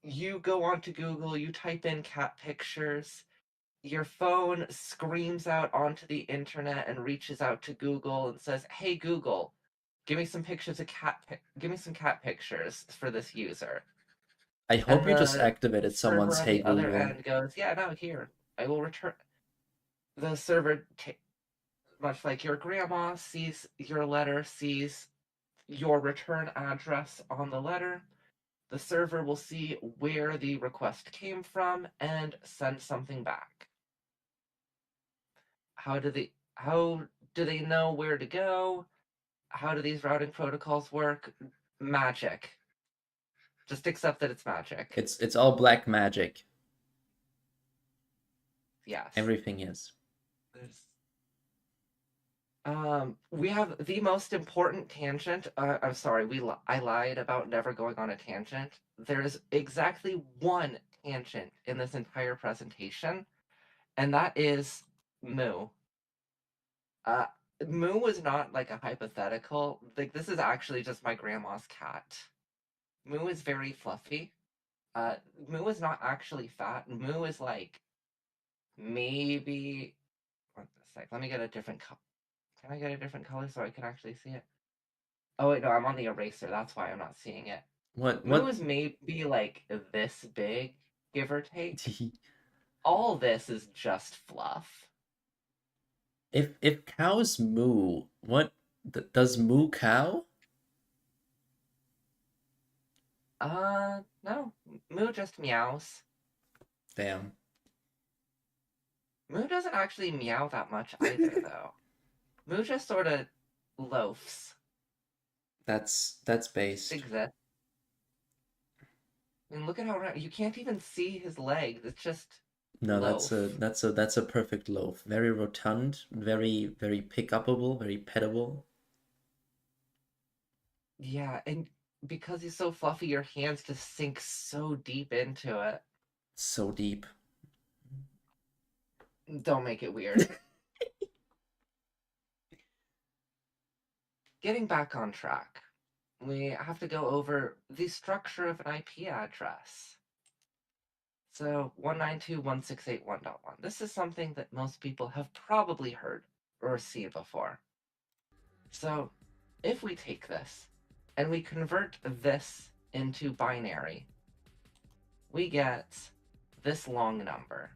You go onto Google, you type in cat pictures, your phone screams out onto the internet and reaches out to Google and says, "Hey Google, give me some pictures of give me some cat pictures for this user." I And hope you just the activated server someone's on Hey the other Google. end goes, "Yeah, no, here, I will return." The server, much like your grandma, sees your letter, sees your return address on the letter. The server will see where the request came from and send something back. How do they know where to go? How do these routing protocols work? Magic. Just accept that it's magic. It's all black magic. Yes. Everything is. There's we have the most important tangent. I'm sorry, I lied about never going on a tangent. There's exactly one tangent in this entire presentation, and that is Moo. Uh, Moo was not like a hypothetical. Like this is actually just my grandma's cat. Moo is very fluffy. Uh, Moo is not actually fat. Moo is like maybe. One sec. Let me get a different color. Can I get a different color so I can actually see it? Oh wait, no, I'm on the eraser. That's why I'm not seeing it. Moo What is maybe like this big, give or take. All this is just fluff. if cows moo, what does moo cow? No. Moo just meows. Damn. Moo doesn't actually meow that much either, though. Moo just sort of loafs. That's based. Exists. I mean, look at how you can't even see his legs. It's just No, loaf. that's a perfect loaf. Very rotund, very pick upable, very petable. Yeah, and because he's so fluffy, your hands just sink so deep into it. So deep. Don't make it weird. Getting back on track, we have to go over the structure of an IP address. So 192.168.1.1. This is something that most people have probably heard or seen before. So if we take this and we convert this into binary, we get this long number.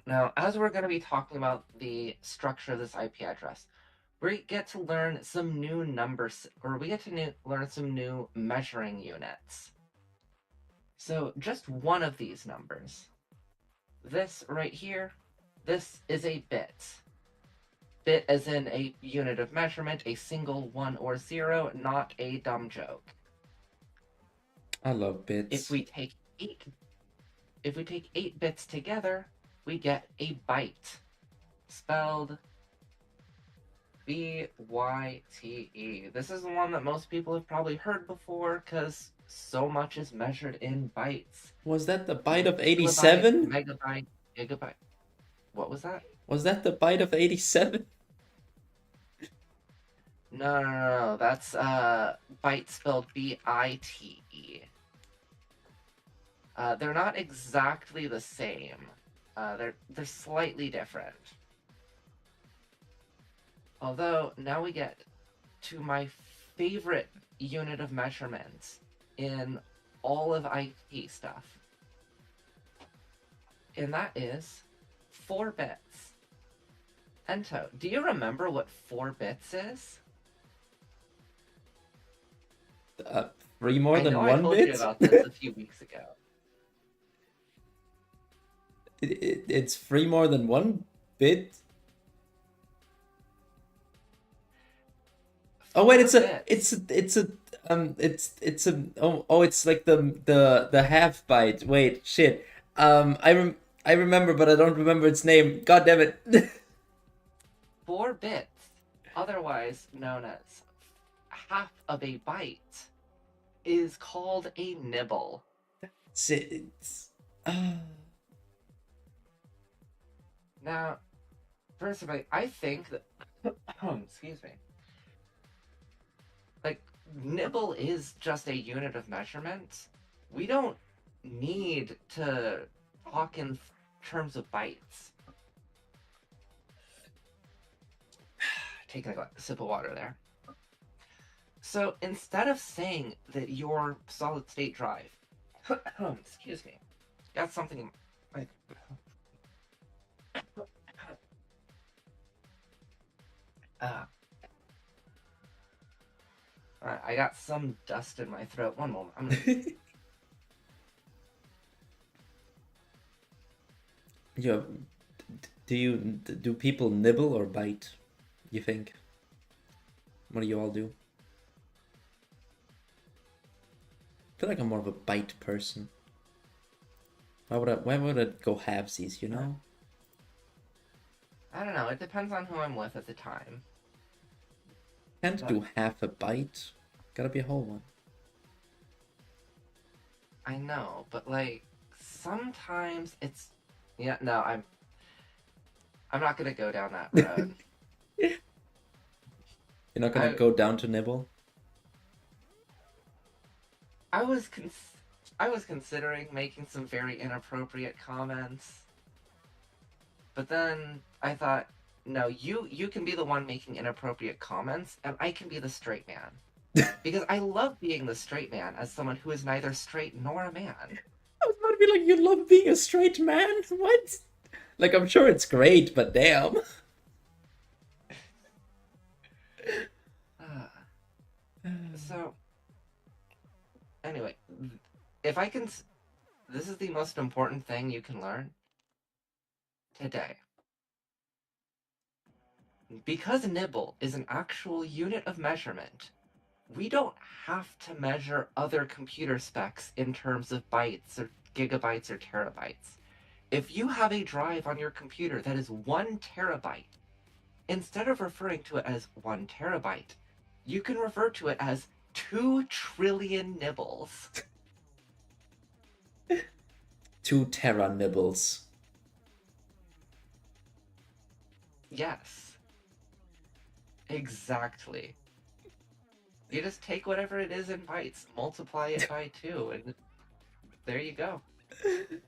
Now, as we're going to be talking about the structure of this IP address, we get to learn some new numbers, or we get to learn some new measuring units. So just one of these numbers, this right here, this is a bit. Bit as in a unit of measurement, a single one or zero, not a dumb joke. I love If bits. we take eight, if we take 8 bits together, we get a byte, spelled BYTE. This is the one that most people have probably heard before because so much is measured in bytes. Was that the byte of Kilobyte, 87? megabyte, gigabyte. What was that? Was that the byte of 87? No. That's byte spelled BITE. They're not exactly the same. They're slightly different. Although now we get to my favorite unit of measurements in all of IT stuff. And that is 4 bits. Ento, do you remember what 4 bits is? 3 more than 1 I told bit? you about this a few weeks ago. It's 3 more than 1 bit? Oh wait, it's like the half byte. Wait, shit. I remember, but I don't remember its name. God damn it. 4 bits, otherwise known as half of a byte, is called a nibble. Now, first of all, I think that excuse me. Like, nibble is just a unit of measurement. We don't need to talk in terms of bytes. Taking a sip of water there. So instead of saying that your solid state drive, excuse me, got something like. Alright, I got some dust in my throat. One moment. I'm gonna... Yeah, do people nibble or bite, you think? What do you all do? I feel like I'm more of a bite person. Why would I go halvesies, you know? I don't know. It depends on who I'm with at the time. Can't do half a bite. Gotta be a whole one. I know, but like sometimes it's no, I'm not gonna go down that road. You're not gonna go down to nibble? I was considering making some very inappropriate comments. But then I thought, no, you can be the one making inappropriate comments, and I can be the straight man. Because I love being the straight man as someone who is neither straight nor a man. I was about to be like, you love being a straight man? What? Like, I'm sure it's great, but damn. So, anyway, if I can... This is the most important thing you can learn today. Because nibble is an actual unit of measurement, we don't have to measure other computer specs in terms of bytes or gigabytes or terabytes. If you have a drive on your computer that is 1 terabyte, instead of referring to it as 1 terabyte, you can refer to it as 2 trillion nibbles. 2 tera nibbles. Yes. Exactly. You just take whatever it is in bytes, multiply it by 2, and there you go.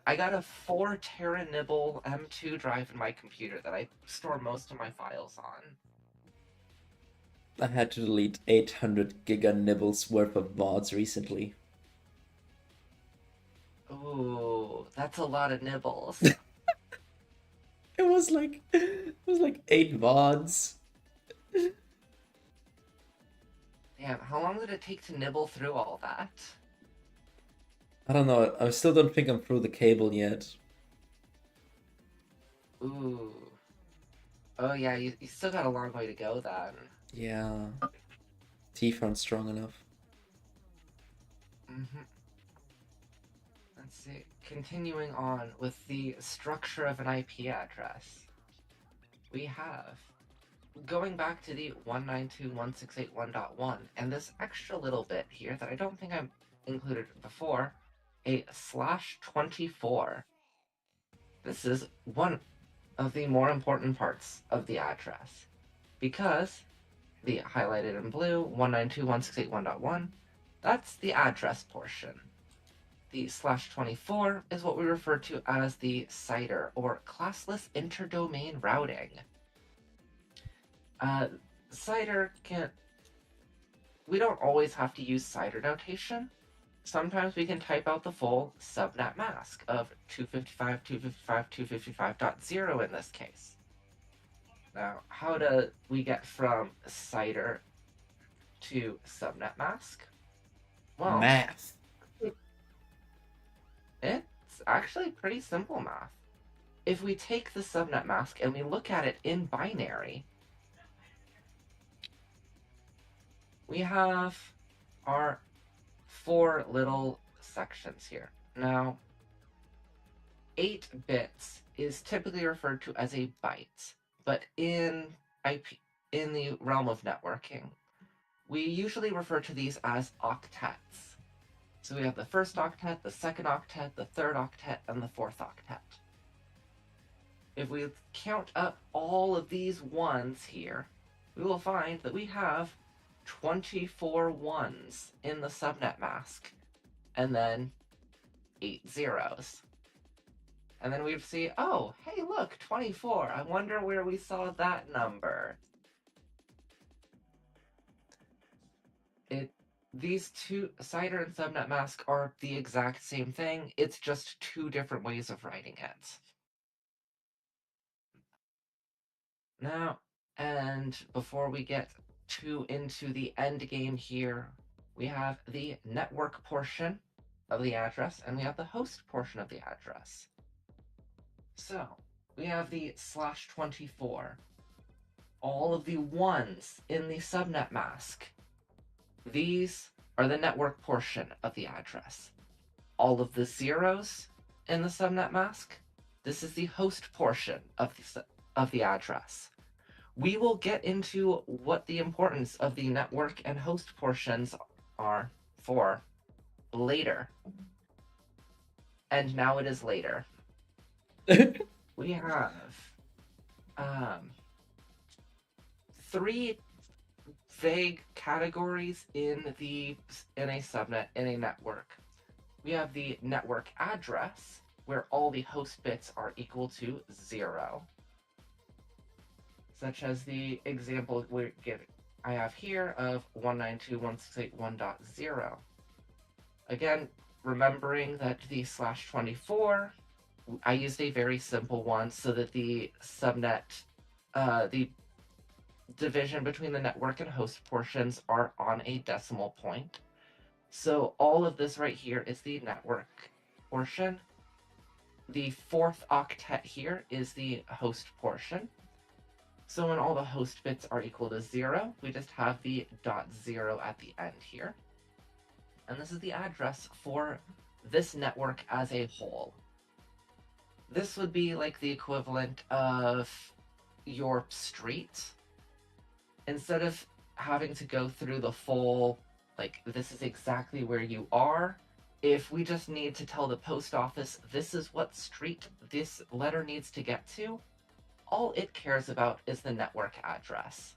I got a 4 tera nibble M2 drive in my computer that I store most of my files on. I had to delete 800 giga nibbles worth of VODs recently. Ooh, that's a lot of nibbles. It was like 8 VODs. Damn, how long did it take to nibble through all that? I don't know. I still don't think I'm through the cable yet. Ooh. Oh yeah, you still got a long way to go then. Yeah. Teeth aren't strong enough. Mm-hmm. Let's see. Continuing on with the structure of an IP address. We have going back to the 192.168.1.1, and this extra little bit here that I don't think I've included before, a /24. This is one of the more important parts of the address, because the highlighted in blue 192.168.1.1, that's the address portion. The /24 is what we refer to as the CIDR, or classless interdomain routing. CIDR we don't always have to use CIDR notation. Sometimes we can type out the full subnet mask of 255.255.255.0 in this case. Now, how do we get from CIDR to subnet mask? Well, Math. it's actually pretty simple math. If we take the subnet mask and we look at it in binary, we have our 4 little sections here. Now, 8 bits is typically referred to as a byte, but in the realm of networking, we usually refer to these as octets. So we have the first octet, the second octet, the third octet, and the fourth octet. If we count up all of these ones here, we will find that we have 24 ones in the subnet mask, and then 8 zeros. And then we'd see, oh, hey, look, 24. I wonder where we saw that number. These two, CIDR and subnet mask, are the exact same thing. It's just 2 different ways of writing it. Now, and before we get too into the end game here, we have the network portion of the address, and we have the host portion of the address. So, we have the /24. All of the ones in the subnet mask. These are the network portion of the address. All of the zeros in the subnet mask. This is the host portion of the address. We will get into what the importance of the network and host portions are for later. And now it is later. We have 3 vague categories in a subnet, in a network. We have the network address, where all the host bits are equal to 0. Such as the example I have here of 192.168.1.0. Again, remembering that the /24, I used a very simple one so that the subnet, the division between the network and host portions are on a decimal point. So all of this right here is the network portion. The 4th octet here is the host portion. So when all the host bits are equal to 0, we just have the .0 at the end here. And this is the address for this network as a whole. This would be like the equivalent of your street. Instead of having to go through the full, like, this is exactly where you are, if we just need to tell the post office this is what street this letter needs to get to, all it cares about is the network address.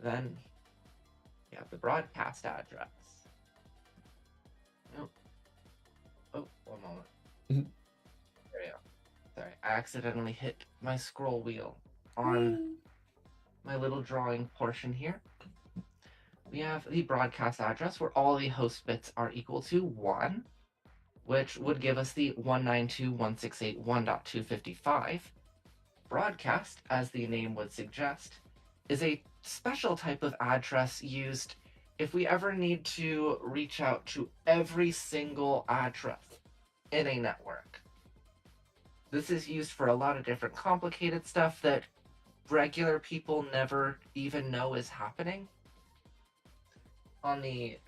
Then you have the broadcast address. Oh, one moment. There we go. Sorry, I accidentally hit my scroll wheel on my little drawing portion here. We have the broadcast address, where all the host bits are equal to 1, which would give us the 192.168.1.255. Broadcast, as the name would suggest, is a special type of address used if we ever need to reach out to every single address in a network. This is used for a lot of different complicated stuff that regular people never even know is happening. On the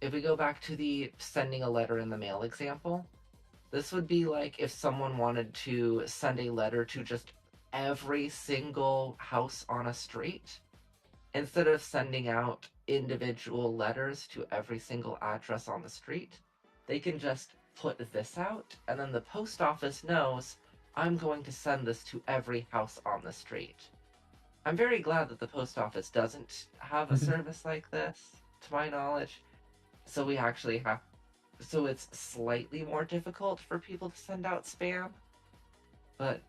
if we go back to the sending a letter in the mail example, This would be like if someone wanted to send a letter to just every single house on a street. Instead of sending out individual letters to every single address on the street, they can just put this out, and then the post office knows I'm going to send this to every house on the street. I'm very glad that the post office doesn't have a service like this, to my knowledge. So we actually have. So it's slightly more difficult for people to send out spam, but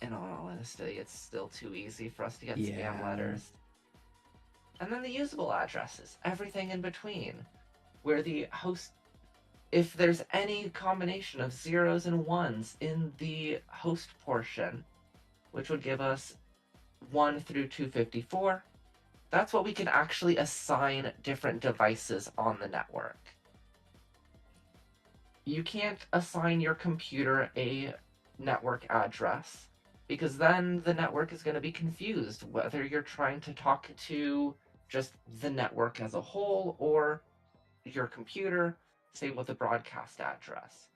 in all honesty, it's still too easy for us to get spam letters. And then the usable addresses, everything in between, where the host, if there's any combination of zeros and ones in the host portion, which would give us 1 through 254, that's what we can actually assign different devices on the network. You can't assign your computer a network address, because then the network is going to be confused whether you're trying to talk to just the network as a whole or your computer. Same with the broadcast address.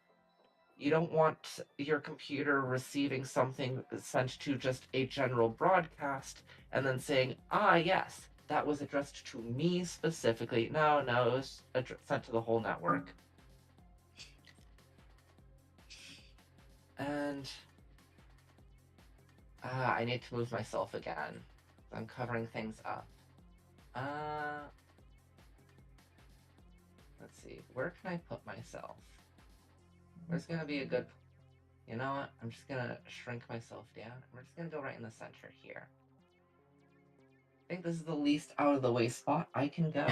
You don't want your computer receiving something sent to just a general broadcast and then saying, ah, yes, that was addressed to me specifically. No, it was sent to the whole network. And I need to move myself again. I'm covering things up. Let's see. Where can I put myself? Where's gonna be a good... You know what? I'm just gonna shrink myself down. We're just gonna go right in the center here. I think this is the least out of the way spot I can go.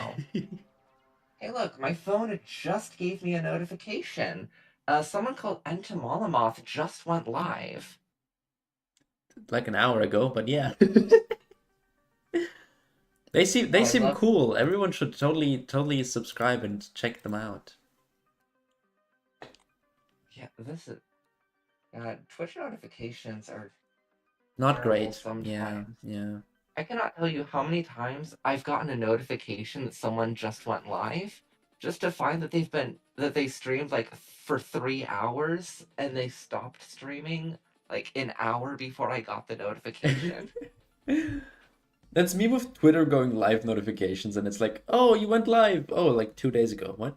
Hey, look, my phone just gave me a notification. Someone called EntomoloMoth just went live. Like an hour ago, but yeah. They seem cool. Everyone should totally subscribe and check them out. Yeah, this is... Twitch notifications are not great sometimes. Yeah. I cannot tell you how many times I've gotten a notification that someone just went live, just to find that they streamed like for 3 hours and they stopped streaming like an hour before I got the notification. That's me with Twitter going live notifications, and it's like, oh, you went live. Oh, like 2 days ago. What?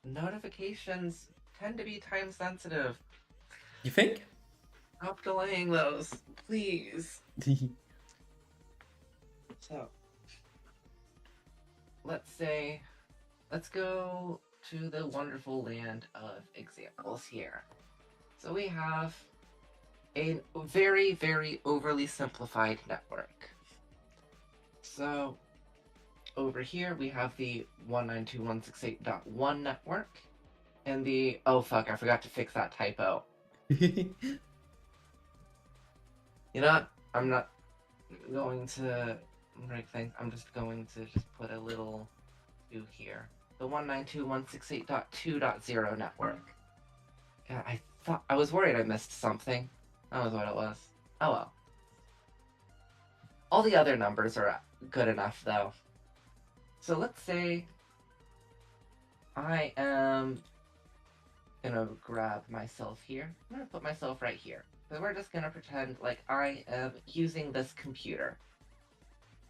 Notifications tend to be time sensitive. You think? Stop delaying those, please. So, let's go to the wonderful land of examples here. So we have a very, very overly simplified network. So over here we have the 192.168.1 network and the... Oh fuck, I forgot to fix that typo. You know what? I'm not going to break things. I'm just going to put a little 2 here. The 192.168.2.0 network. Yeah, I was worried I missed something. That was what it was. Oh well. All the other numbers are good enough though. So let's say I am gonna grab myself here. I'm gonna put myself right here. So we're just gonna pretend like I am using this computer.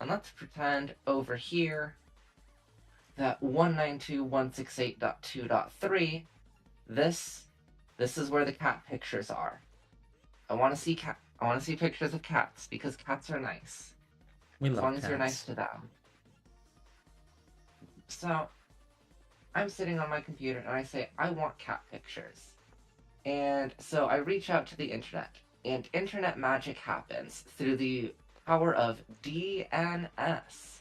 And let's pretend over here that 192.168.2.3, this is where the cat pictures are. I want to see pictures of cats because cats are nice. As long as you're nice to them. So I'm sitting on my computer and I say, I want cat pictures. And so I reach out to the internet, and internet magic happens through the power of DNS.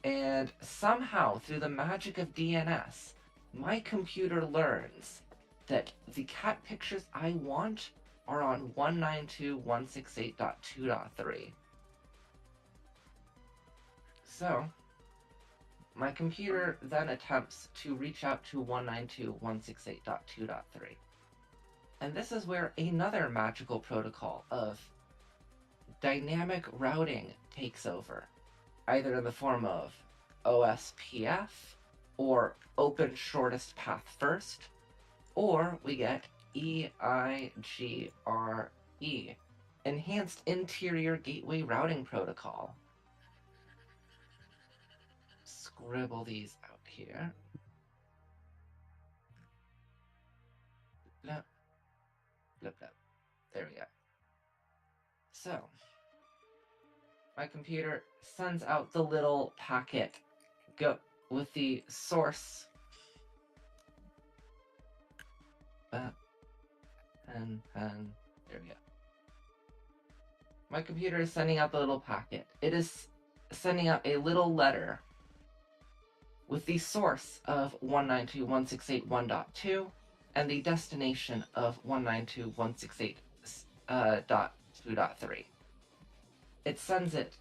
And somehow, through the magic of DNS, my computer learns that the cat pictures I want are on 192.168.2.3. So, my computer then attempts to reach out to 192.168.2.3. And this is where another magical protocol of dynamic routing takes over, either in the form of OSPF or open shortest path first, or we get EIGRE, Enhanced Interior Gateway Routing Protocol. Scribble these out here. Blip, blip, blip. There we go. So, my computer sends out the little packet with the source. And there we go. My computer is sending out the little packet. It is sending out a little letter with the source of 192.168.1.2 and the destination of 192.168.2.3. It sends it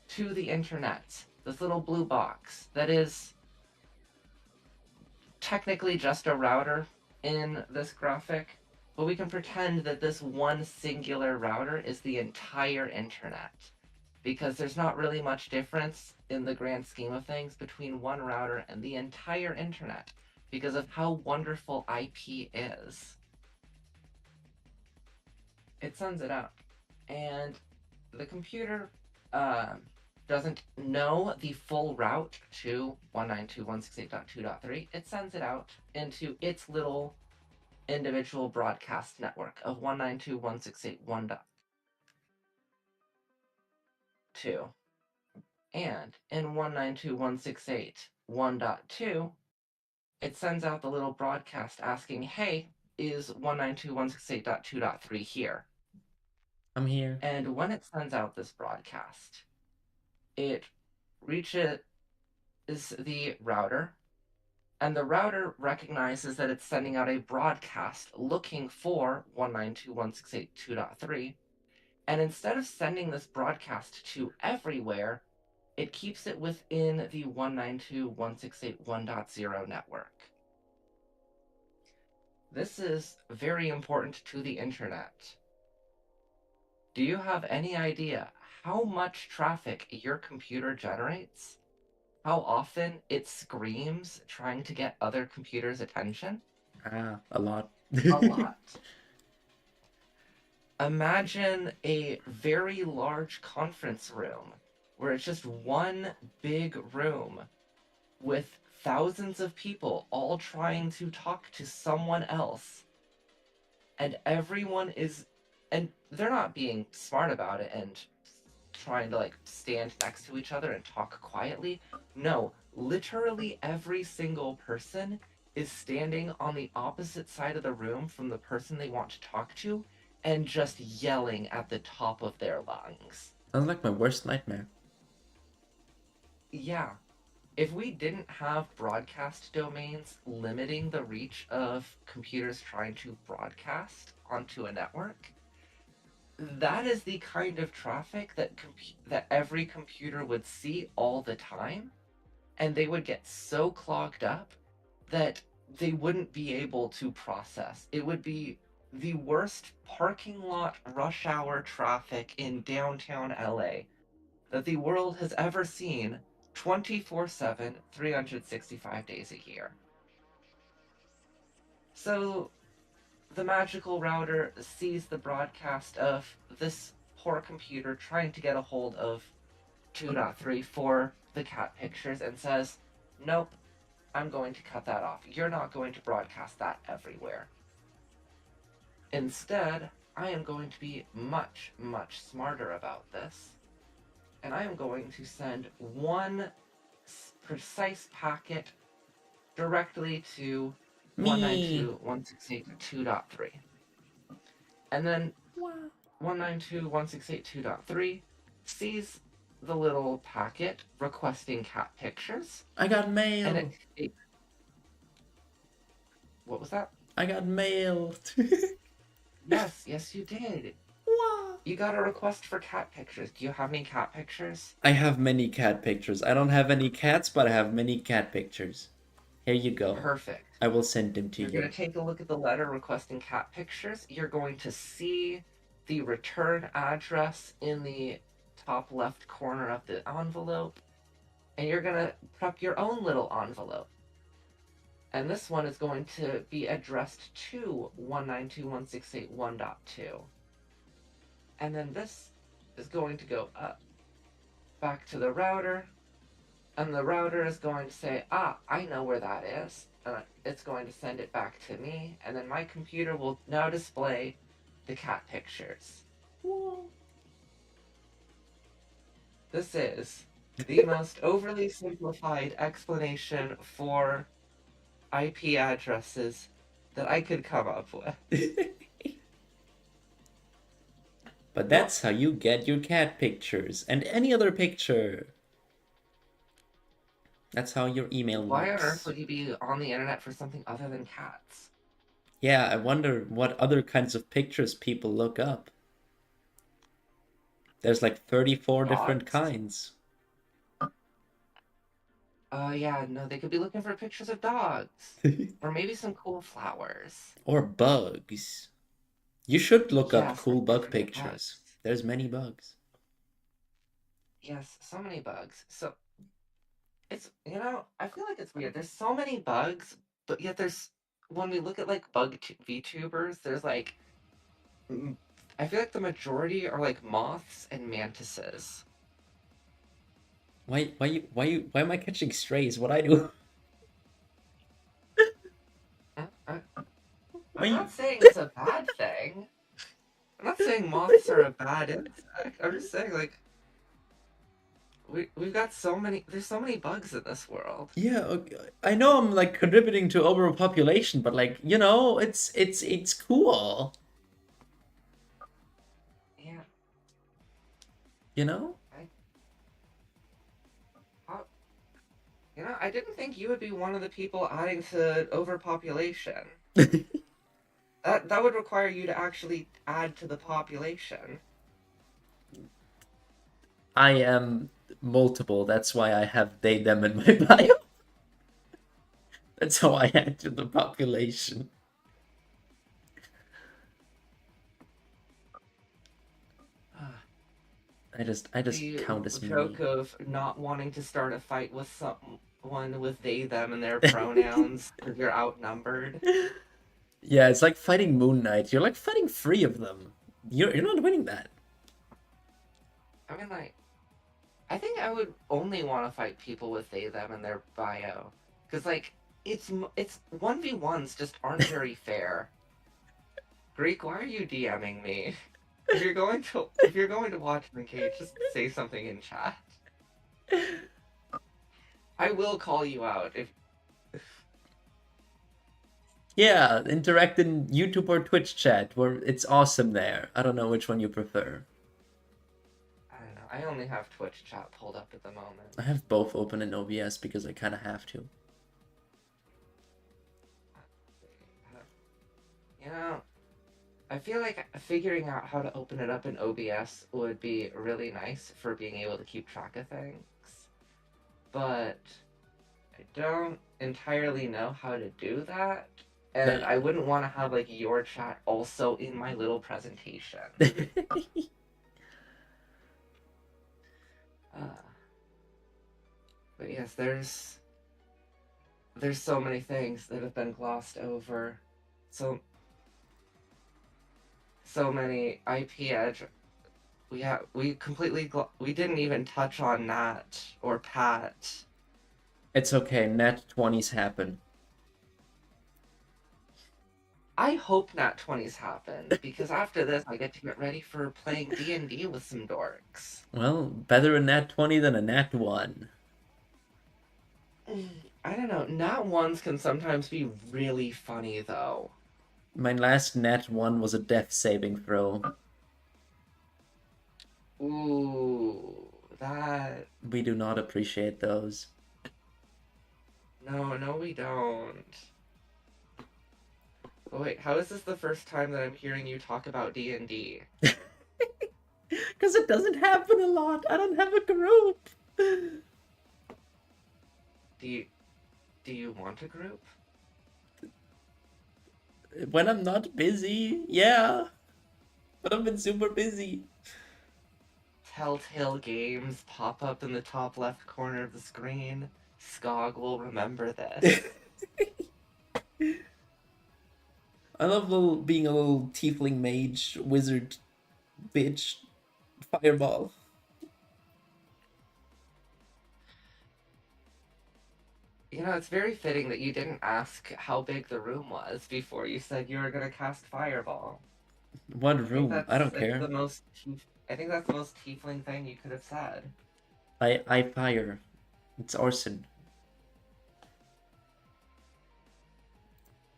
to the internet, this little blue box that is technically just a router in this graphic, but we can pretend that this one singular router is the entire internet, because there's not really much difference in the grand scheme of things between one router and the entire internet because of how wonderful IP is. It sends it out, and the computer doesn't know the full route to 192.168.2.3. It sends it out into its little individual broadcast network of 192.168.1.2. And in 192.168.1.2, it sends out the little broadcast asking, hey, is 192.168.2.3 here? I'm here. And when it sends out this broadcast, it reaches the router, and the router recognizes that it's sending out a broadcast looking for 192.168.2.3, and instead of sending this broadcast to everywhere, it keeps it within the 192.168.1.0 network. This is very important to the internet. Do you have any idea how much traffic your computer generates? How often it screams trying to get other computers' attention? A lot. A lot. Imagine a very large conference room where it's just one big room with thousands of people all trying to talk to someone else. And they're not being smart about it and trying to like stand next to each other and talk quietly. No, literally every single person is standing on the opposite side of the room from the person they want to talk to and just yelling at the top of their lungs. Sounds like my worst nightmare. Yeah. If we didn't have broadcast domains limiting the reach of computers trying to broadcast onto a network, that is the kind of traffic that every computer would see all the time, and they would get so clogged up that they wouldn't be able to process. It would be the worst parking lot rush hour traffic in downtown LA that the world has ever seen 24/7, 365 days a year. So the magical router sees the broadcast of this poor computer trying to get a hold of 2.3 for the cat pictures and says, nope, I'm going to cut that off. You're not going to broadcast that everywhere. Instead, I am going to be much, much smarter about this. And I am going to send one precise packet directly to 192.168.2.3. And then 192.168.2.3 sees the little packet requesting cat pictures. I got mail. And what was that? I got mail. Yes, you did. Wow. You got a request for cat pictures. Do you have any cat pictures? I have many cat pictures. I don't have any cats, but I have many cat pictures. Here you go. Perfect. I will send them to you. You're going to take a look at the letter requesting cat pictures. You're going to see the return address in the top left corner of the envelope. and you're gonna prep your own little envelope. And this one is going to be addressed to 192.168.1.2. And then this is going to go up back to the router, and the router is going to say, ah, I know where that is. It's going to send it back to me, and then my computer will now display the cat pictures. Whoa. This is the most overly simplified explanation for IP addresses that I could come up with. But that's how you get your cat pictures and any other picture. That's how your email Why on earth works. would you be on the internet for something other than cats? Yeah, I wonder what other kinds of pictures people look up. There's like 34 different Dogs? kinds. Yeah, no, they could be looking for pictures of dogs. Or maybe some cool flowers. Or bugs. You should look up Yes, cool don't bug forget pictures. bugs. There's many bugs. Yes, so many bugs. So, I feel like it's weird. There's so many bugs, but yet when we look at like VTubers, there's like, mm, I feel like the majority are like moths and mantises. Why am I catching strays? What I do? Why I'm you... not saying it's a bad thing. I'm not saying moths are a bad insect. I'm just saying like we've got there's so many bugs in this world. Yeah, okay. I know I'm like contributing to overpopulation, but like, it's cool. Yeah, You know? I how, I didn't think you would be one of the people adding to overpopulation. That would require you to actually add to the population. I am multiple. That's why I have they them in my bio. That's how I add to the population. I just The count as joke many. of not wanting to start a fight with someone with they them and their pronouns because you're outnumbered. Yeah, it's like fighting Moon Knight. You're like fighting three of them. You're not winning that. I mean, like, I think I would only want to fight people with they them in their bio, because like it's 1v1s just aren't very fair. Greek, why are you DMing me? If you're going to watch the cage, just say something in chat. I will call you out if Yeah, interact in YouTube or Twitch chat where it's awesome there. I don't know which one you prefer. I don't know. I only have Twitch chat pulled up at the moment. I have both open in OBS because I kind of have to. You know, I feel like figuring out how to open it up in OBS would be really nice for being able to keep track of things. But I don't entirely know how to do that. And I wouldn't want to have like your chat also in my little presentation. Uh, but yes, there's so many things that have been glossed over. So many IP edge. We didn't even touch on Nat or Pat. It's okay, Nat 20s happen. I hope Nat 20s happen because after this I get to get ready for playing D&D with some dorks. Well, better a Nat 20 than a Nat 1. I don't know. Nat 1s can sometimes be really funny though. My last Nat 1 was a death saving throw. Ooh, that. We do not appreciate those. No, we don't. Oh, wait, how is this the first time that I'm hearing you talk about D&D? Because it doesn't happen a lot. I don't have a group. Do you want a group? When I'm not busy, yeah. But I've been super busy. Telltale Games pop up in the top left corner of the screen. Skog will remember this. I love being a little tiefling mage, wizard, bitch, fireball. You know, it's very fitting that you didn't ask how big the room was before you said you were gonna cast Fireball. One I think room, I that's don't like care. the most. I think that's the most tiefling thing you could have said. I fire. It's arson.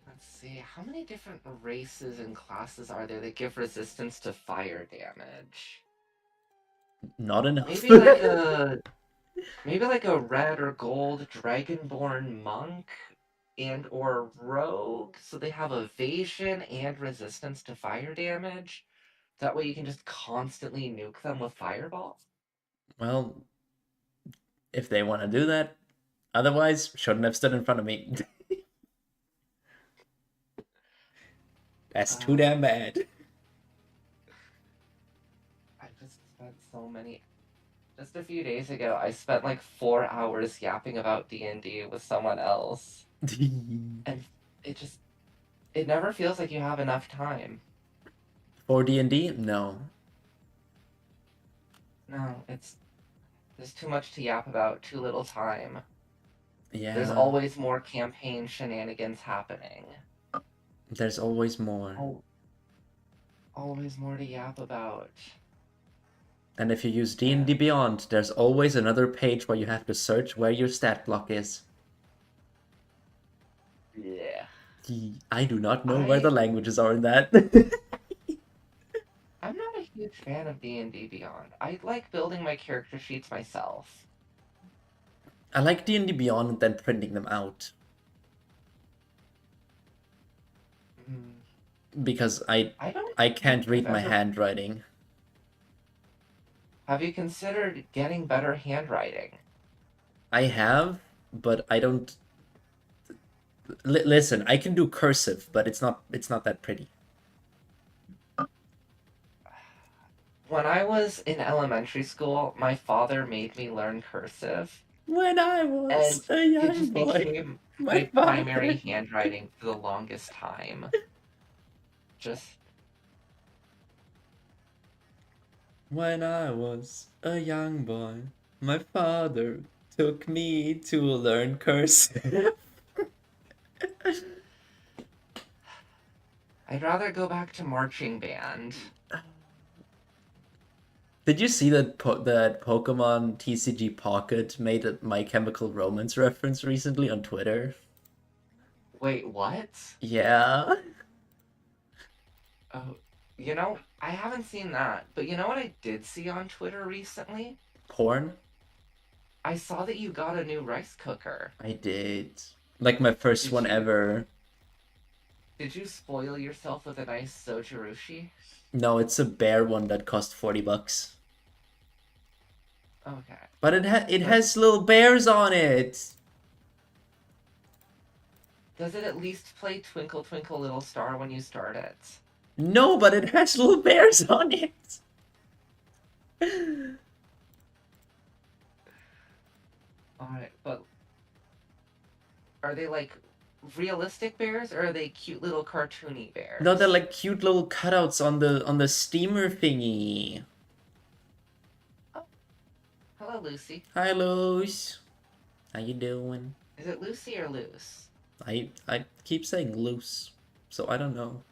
Let's see, how many different races and classes are there that give resistance to fire damage? Not enough. Maybe like a maybe like a red or gold dragonborn monk and or rogue, so they have evasion and resistance to fire damage. That way you can just constantly nuke them with fireball. Well, if they want to do that, otherwise, shouldn't have stood in front of me. That's too Uh, damn bad. I just spent so many. Just a few days ago, I spent like 4 hours yapping about D&D with someone else, and it just it never feels like you have enough time. For D&D, no. No, it's there's too much to yap about, too little time. There's Yeah, always more campaign shenanigans happening. there's always more. Oh, always more to yap about. And if you use D&D And Beyond, there's always another page where you have to search where your stat block is. yeah, I do not know where the I languages are in that. I'm not a huge fan of D&D Beyond. I like building my character sheets myself. I like D&D Beyond and then printing them out. Mm, Because I don't I think can't I've read my ever. handwriting. Have you considered getting better handwriting? I have, but I don't listen, I can do cursive, but it's not that pretty. When I was in elementary school, my father made me learn cursive, When I was and a it young just boy, became my my primary father. handwriting for the longest time. Just When I was a young boy, my father took me to learn cursive. I'd rather go back to marching band. Did you see that Pokemon TCG Pocket made a My Chemical Romance reference recently on Twitter? Wait, what? Yeah. Oh, I haven't seen that, but you know what I did see on Twitter recently? Porn? I saw that you got a new rice cooker. I did. Like my first Did one you ever. did you spoil yourself with a nice sojirushi? No, it's a bear one that cost $40. Okay. But it But has little bears on it. does it at least play Twinkle Twinkle Little Star when you start it? No, but it has little bears on it. Alright, but are they like realistic bears or are they cute little cartoony No, they're bears? like cute little cutouts on the steamer thingy. Oh, hello, Lucy. Hi, Luce. How you doing? Is it Lucy or Loose? I keep saying loose, so I don't know.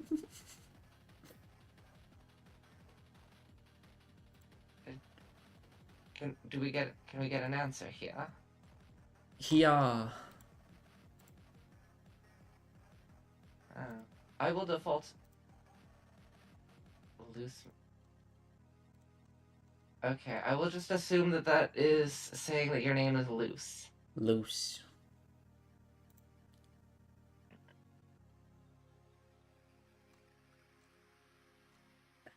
Can we get an answer here? Yeah. Uh, I will default Loose. Okay, I will just assume that that is saying that your name is Loose. Loose.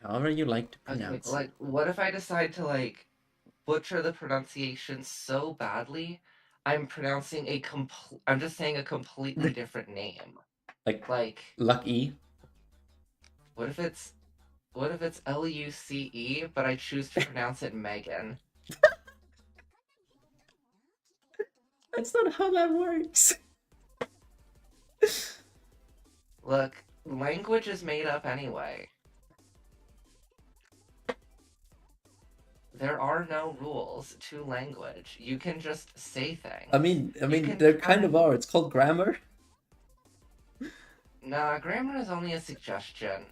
However you like to Okay, pronounce it. like, what if I decide to, like, butcher the pronunciation so badly, I'm just saying a completely different name. Like Like, lucky. what if it's, What if it's Luce, but I choose to pronounce it Megan? That's not how that works. Look, language is made up anyway. There are no rules to language. You can just say things. I You mean, can there kind of turn. are. It's called grammar. Nah, grammar is only a suggestion.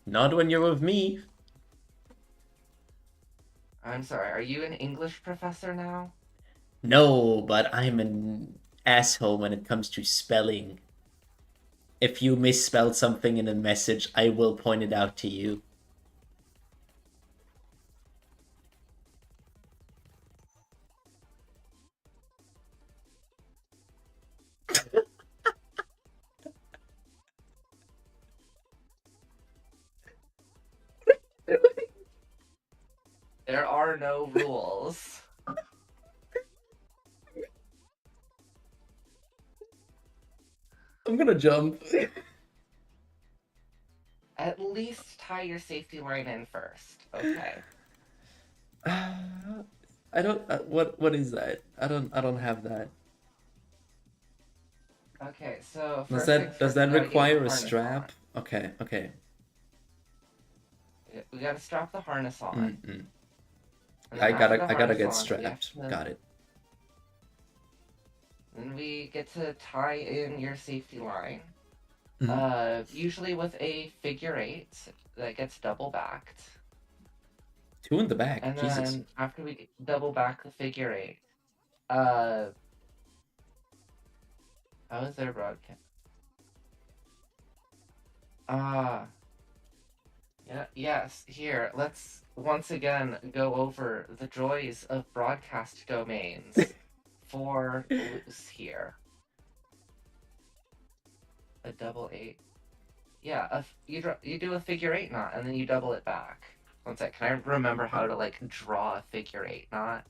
Not when you're with me. I'm sorry, are you an English professor now? No, but I'm an asshole when it comes to spelling. If you misspelled something in a message, I will point it out to you. There are no rules. I'm gonna jump. At least tie your safety line in first, okay? I don't. What is that? I don't have that. Okay, so Does first things that first, we gotta get your require a harness on. strap? Okay, okay. We gotta strap the harness on. Mm-mm. And then after the I gotta harness get on, we have strapped. to. Got it. Then we get to tie in your safety line. Mhm. Usually with a figure eight that gets double backed. Two in the back. And Jesus. then after we double back the figure eight, uh, how is their broadcast? Ah, yeah, yes, here, let's once again go over the joys of broadcast domains for loose here. A double eight. Yeah, you do a figure eight knot and then you double it back. One sec, can I remember how to like draw a figure eight knot?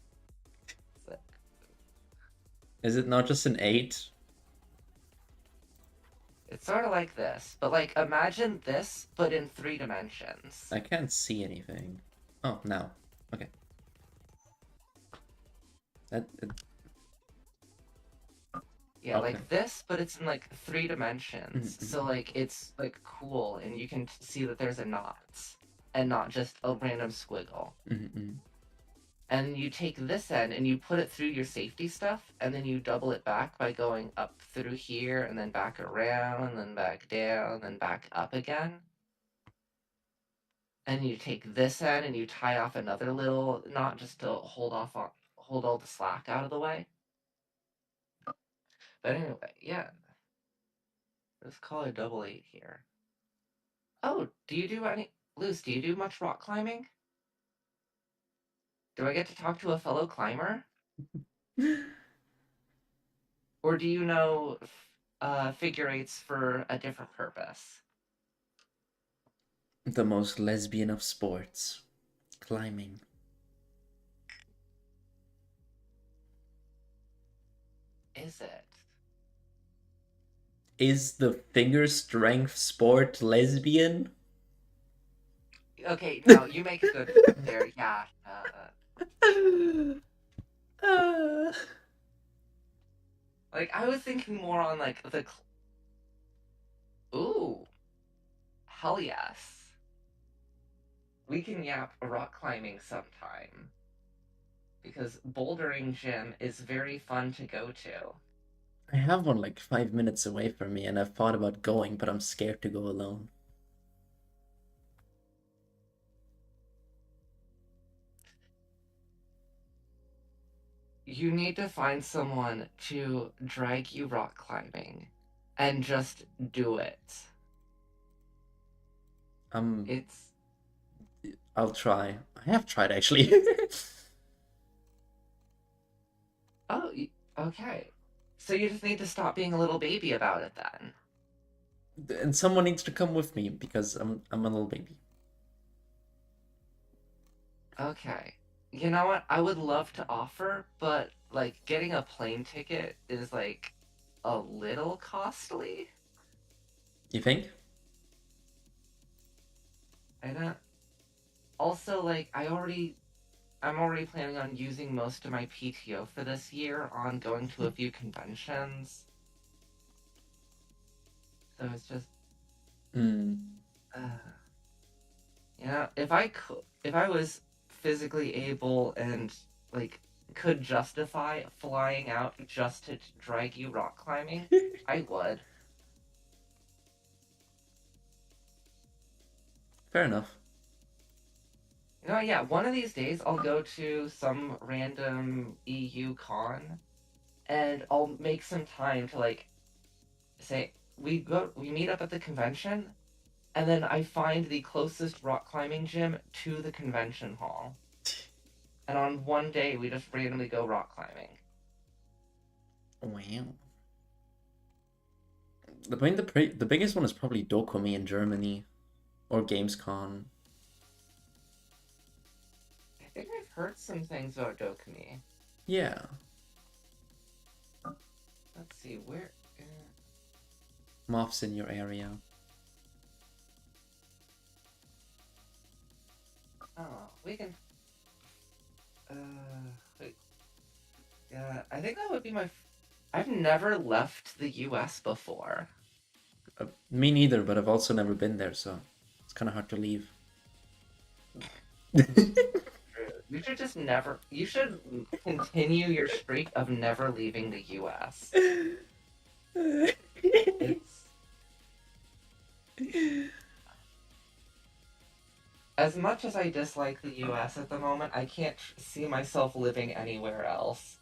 Is it not just an 8? It's sort of like this, but like imagine this, but in 3 dimensions. I can't see anything. Oh, now. Okay. That. Yeah, Okay. like this, but it's in like 3 dimensions. So Mm-mm. like it's like cool, and you can see that there's a knot, and not just a random squiggle. Mm-mm. And you take this end and you put it through your safety stuff, and then you double it back by going up through here, and then back around, and then back down, and then back up again. And you take this end and you tie off another little knot just to hold all the slack out of the way. But anyway, yeah, let's call it double eight here. Oh, do you do any Luz, do you do much rock climbing? Do I get to talk to a fellow climber? Or do you know figure eights for a different purpose? The most lesbian of sports. Climbing. Is it? Is the finger strength sport lesbian? Okay, no, you make a good point there. Yeah. Uh, Like I was thinking more on like the. Ooh, hell yes. We can yap rock climbing sometime because bouldering gym is very fun to go to. I have one like 5 minutes away from me, and I've thought about going, but I'm scared to go alone. You need to find someone to drag you rock climbing and just do it. Um, It's I'll try. I have tried actually. oh, okay. So you just need to stop being a little baby about it then. And someone needs to come with me because I'm a little baby. Okay. You know what? I would love to offer, but like getting a plane ticket is like a little costly. You think? I don't. Also, like, I'm already planning on using most of my PTO for this year on going to a few conventions. So it's just, Hmm. uh, if I was physically able and like could justify flying out just to drag you rock climbing, I would. Fair enough. Yeah, one of these days I'll go to some random EU con and I'll make some time to like say we meet up at the convention and then I find the closest rock climbing gym to the convention hall. And on one day we just randomly go rock climbing. Wow. The biggest one is probably Dokumi in Germany or Gamescom. I think I've heard some things about Dokumi. Yeah. Let's see, where. Moths in your area. Oh, we can. Wait. Yeah, I think that would be my. I've never left the US before. Me neither, but I've also never been there, so it's kind of hard to leave. You should just never. You should continue your streak of never leaving the US. It's. As much as I dislike the US at the moment, I can't see myself living anywhere else.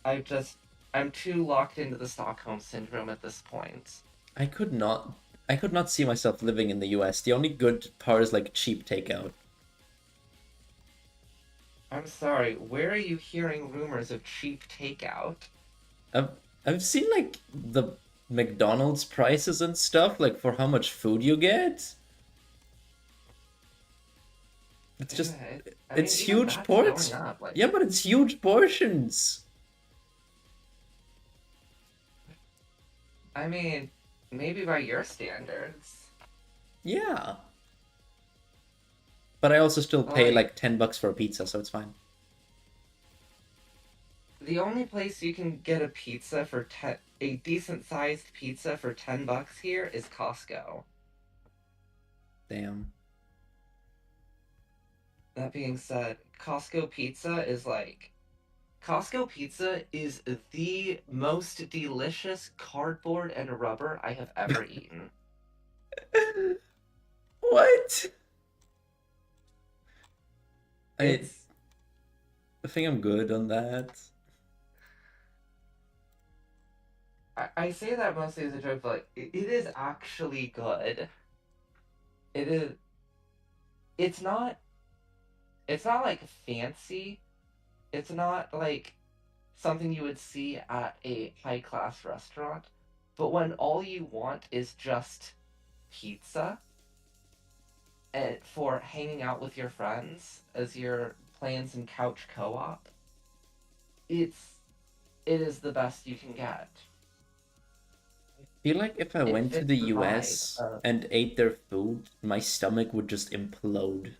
I'm too locked into the Stockholm syndrome at this point. I could not I could not see myself living in the US. The only good part is like cheap takeout. I'm sorry, where are you hearing rumors of cheap takeout? I've I've seen like the McDonald's prices and stuff, like for how much food you get. It's just Yeah, I mean, it's even huge that's going ports. up. Like, Yeah, but it's huge portions. I mean, maybe by your standards. Yeah. But I also still pay Like, like $10 for a pizza, so it's fine. the only place you can get a decent sized pizza for $10 here is Costco. Damn. That being said, Costco pizza is the most delicious cardboard and rubber I have ever eaten. What? I It's I think I'm good on that. I say that mostly as a joke, but like it is actually good. It is it's not it's not like fancy. It's not like something you would see at a high class restaurant. But when all you want is just pizza and for hanging out with your friends as you're playing some couch co-op, it's it is the best you can get. Feel like if I It went to fits the the vibe US of and ate their food, my stomach would just implode.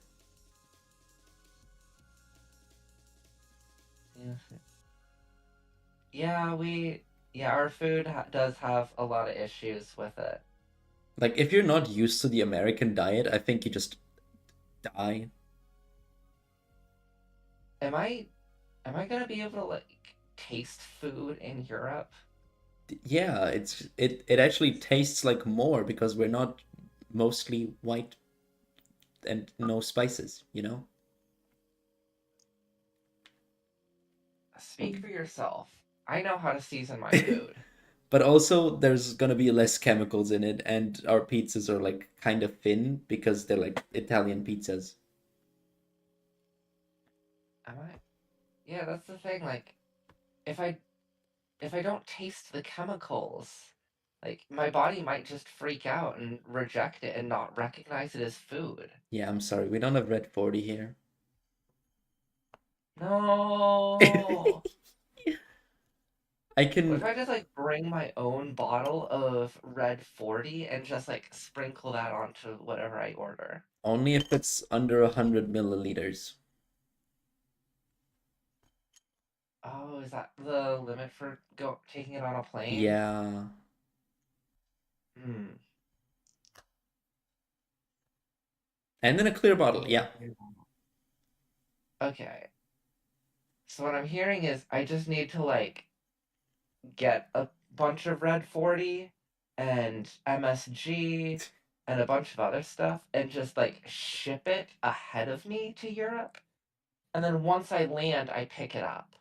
yeah, our food does have a lot of issues with it. Like if you're not used to the American diet, I think you just die. Am I am I gonna be able to like taste food in Europe? Yeah, it actually tastes like more because we're not mostly white and no spices, you know? Speak for yourself. I know how to season my food. But also there's gonna be less chemicals in it, and our pizzas are like kind of thin because they're like Italian pizzas. Am I? Yeah, that's the thing. Like, if I if I don't taste the chemicals, like my body might just freak out and reject it and not recognize it as food. Yeah, I'm sorry, we don't have Red 40 here. No. I What if can I just like bring my own bottle of Red 40 and just like sprinkle that onto whatever I order? Only if it's under 100 milliliters. Oh, is that the limit for taking it on a plane? Yeah. Hmm. And in a clear bottle, yeah. Okay. So what I'm hearing is I just need to like get a bunch of Red 40 and MSG and a bunch of other stuff and just like ship it ahead of me to Europe. And then once I land, I pick it up.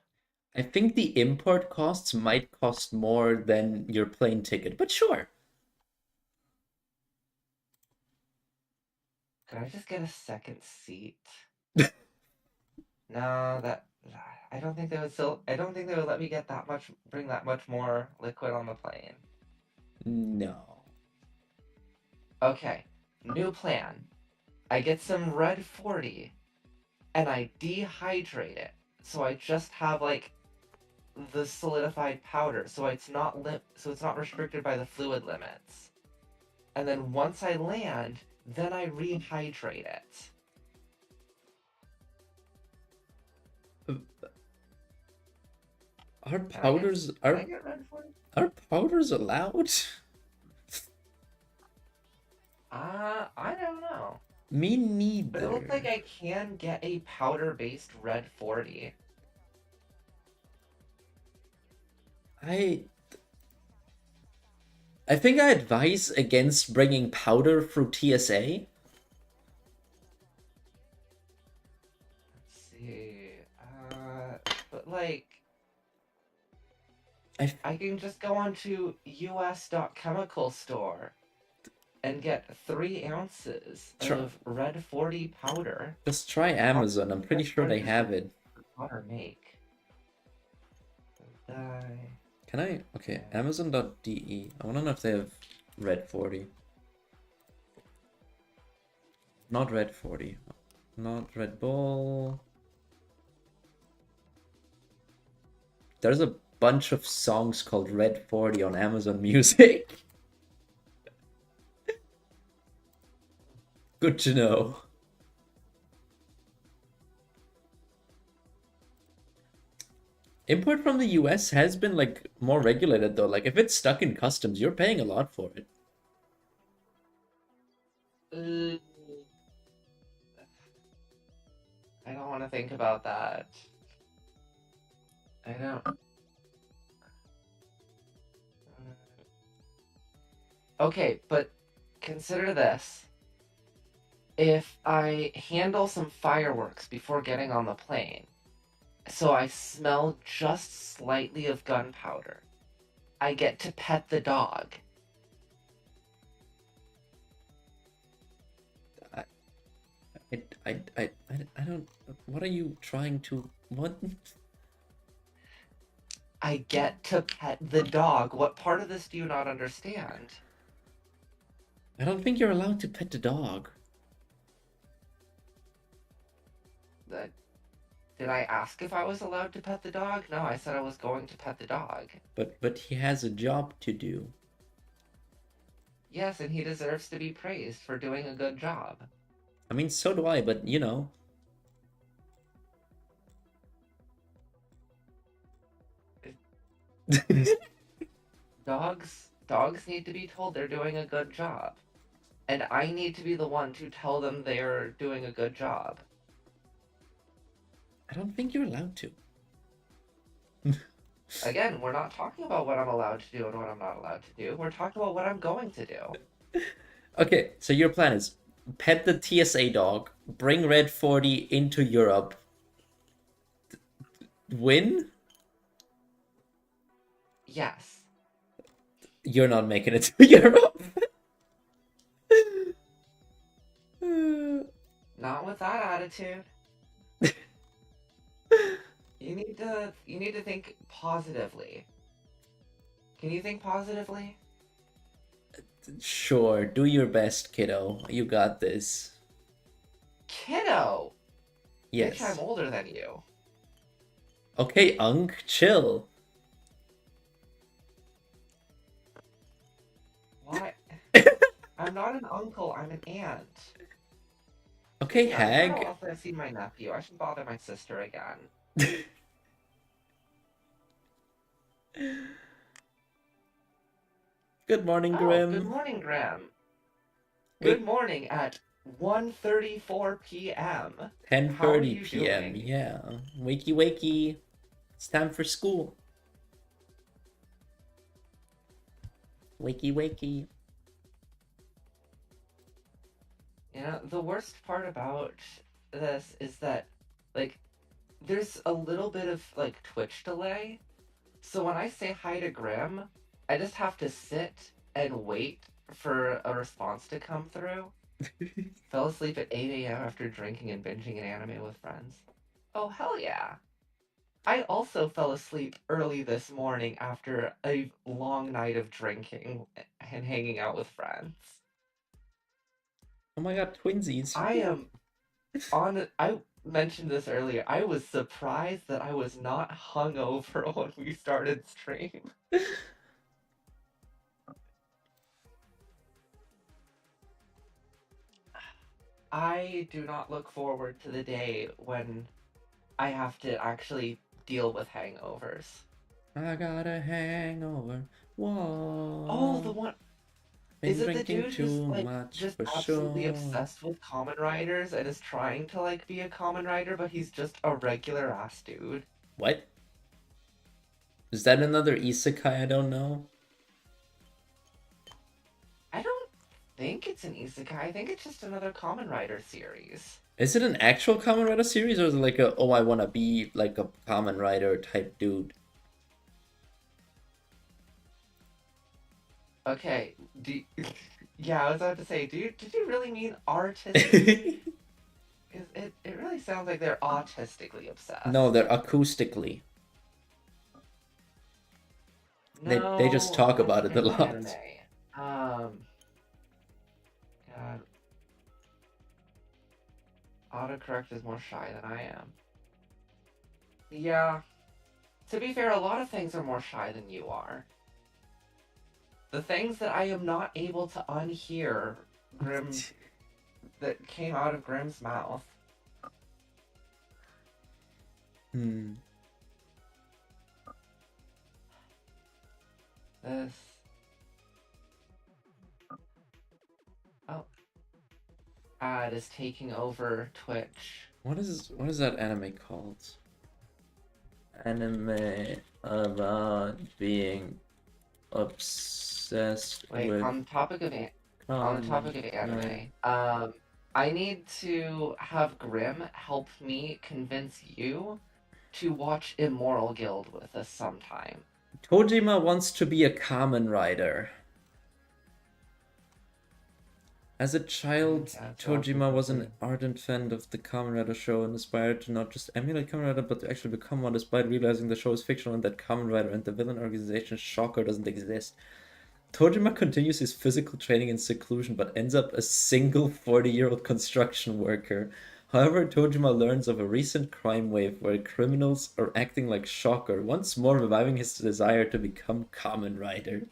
I think the import costs might cost more than your plane ticket, but sure. Could I just get a second seat? No, that I don't think they would still. I don't think they would let me get that much, bring that much more liquid on the plane. No. Okay, new plan. I get some red 40 and I dehydrate it. So I just have like the solidified powder. So it's not restricted by the fluid limits. And then once I land, then I rehydrate it. Are Can I get powders can I get red 40? are powders allowed? I don't know. Me But it looks like neither. I can get a powder-based red 40. I I think I advise against bringing powder through TSA. Let's see. But like, I I can just go onto us.chemical store and get 3 ounces try, of red 40 powder. just try How Amazon. I'm much pretty red sure 40 they does have it. powder make? Dye. Can I? Okay, Yeah. Amazon.de. I want to know if they have Red 40. Not Red 40. Not Red Bull. There's a bunch of songs called Red 40 on Amazon Music. Good to know. Import from the US has been like more regulated though. Like if it's stuck in customs, you're paying a lot for it. Uh, I don't want to think about that. I don't. Okay, but consider this. If I handle some fireworks before getting on the plane, so I smell just slightly of gunpowder, I get to pet the dog. I, I don't. What are you trying to? What? I get to pet the dog. What part of this do you not understand? I don't think you're allowed to pet the dog. The, did I ask if I was allowed to pet the dog? No, I said I was going to pet the dog. But he has a job to do. Yes, and he deserves to be praised for doing a good job. I mean, so do I, but you know. Dogs need to be told they're doing a good job. And I need to be the one to tell them they're doing a good job. I don't think you're allowed to. Again, we're not talking about what I'm allowed to do and what I'm not allowed to do. We're talking about what I'm going to do. Okay, so your plan is pet the TSA dog, bring Red 40 into Europe, win? Yes. You're not making it to Europe. Not with that attitude. You need to think positively. Can you think positively? Sure, do your best, kiddo. You got this. Kiddo! Bitch, I'm Yes. older than you. Okay, Unk, chill. What? I'm not an uncle, I'm an aunt. Okay, Yeah, it's been a Hag. while since I've seen my nephew. I should bother my sister again. Good morning, Oh, good Grim. morning, Graham. Good Wait, morning at 1:34 p.m. How are 10:30 you p.m. doing? Yeah. Wakey, wakey. It's time for school. Wakey, wakey. You know, the worst part about this is that, like, there's a little bit of, like, Twitch delay. So when I say hi to Grim, I just have to sit and wait for a response to come through. Fell asleep at 8 a.m. after drinking and binging an anime with friends. Oh, hell yeah. I also fell asleep early this morning after a long night of drinking and hanging out with friends. Oh my god, twinsies. I am on. I mentioned this earlier. I was surprised that I was not hungover when we started stream. I do not look forward to the day when I have to actually deal with hangovers. I got a hangover. Oh, Whoa. the one. Been Is it the drinking dude who's too like much just for absolutely sure. obsessed with common riders and is trying to like be a common rider, but he's just a regular ass dude? What? Is that another isekai I don't know? I don't think it's an isekai. I think it's just another common rider series. Is it an actual Kamen Rider series or is it like a oh I wanna be like a Kamen Rider type dude? Okay, yeah, I was about to say, did you really mean artistically? It really sounds like they're autistically No, obsessed. they're acoustically. They just No, talk that's about it a in the lot. anime. Um, God, autocorrect is more shy than I am. Yeah, to be fair, a lot of things are more shy than you are. The things that I am not able to unhear Grim that came out of Grim's mouth. Hmm. This. Oh, ad is taking over Twitch. What is that anime called? Anime about being obsessed Wait, with on the topic of Right. anime, I need to have Grim help me convince you to watch Immoral Guild with us sometime. Tojima wants to be a Kamen Rider. As a child, That's Tojima was probably. an ardent fan of the Kamen Rider show and aspired to not just emulate Kamen Rider, but to actually become one, despite realizing the show is fictional and that Kamen Rider and the villain organization Shocker doesn't exist. Tojima continues his physical training in seclusion, but ends up a single 40-year-old construction worker. However, Tojima learns of a recent crime wave where criminals are acting like Shocker, once more reviving his desire to become Kamen Rider.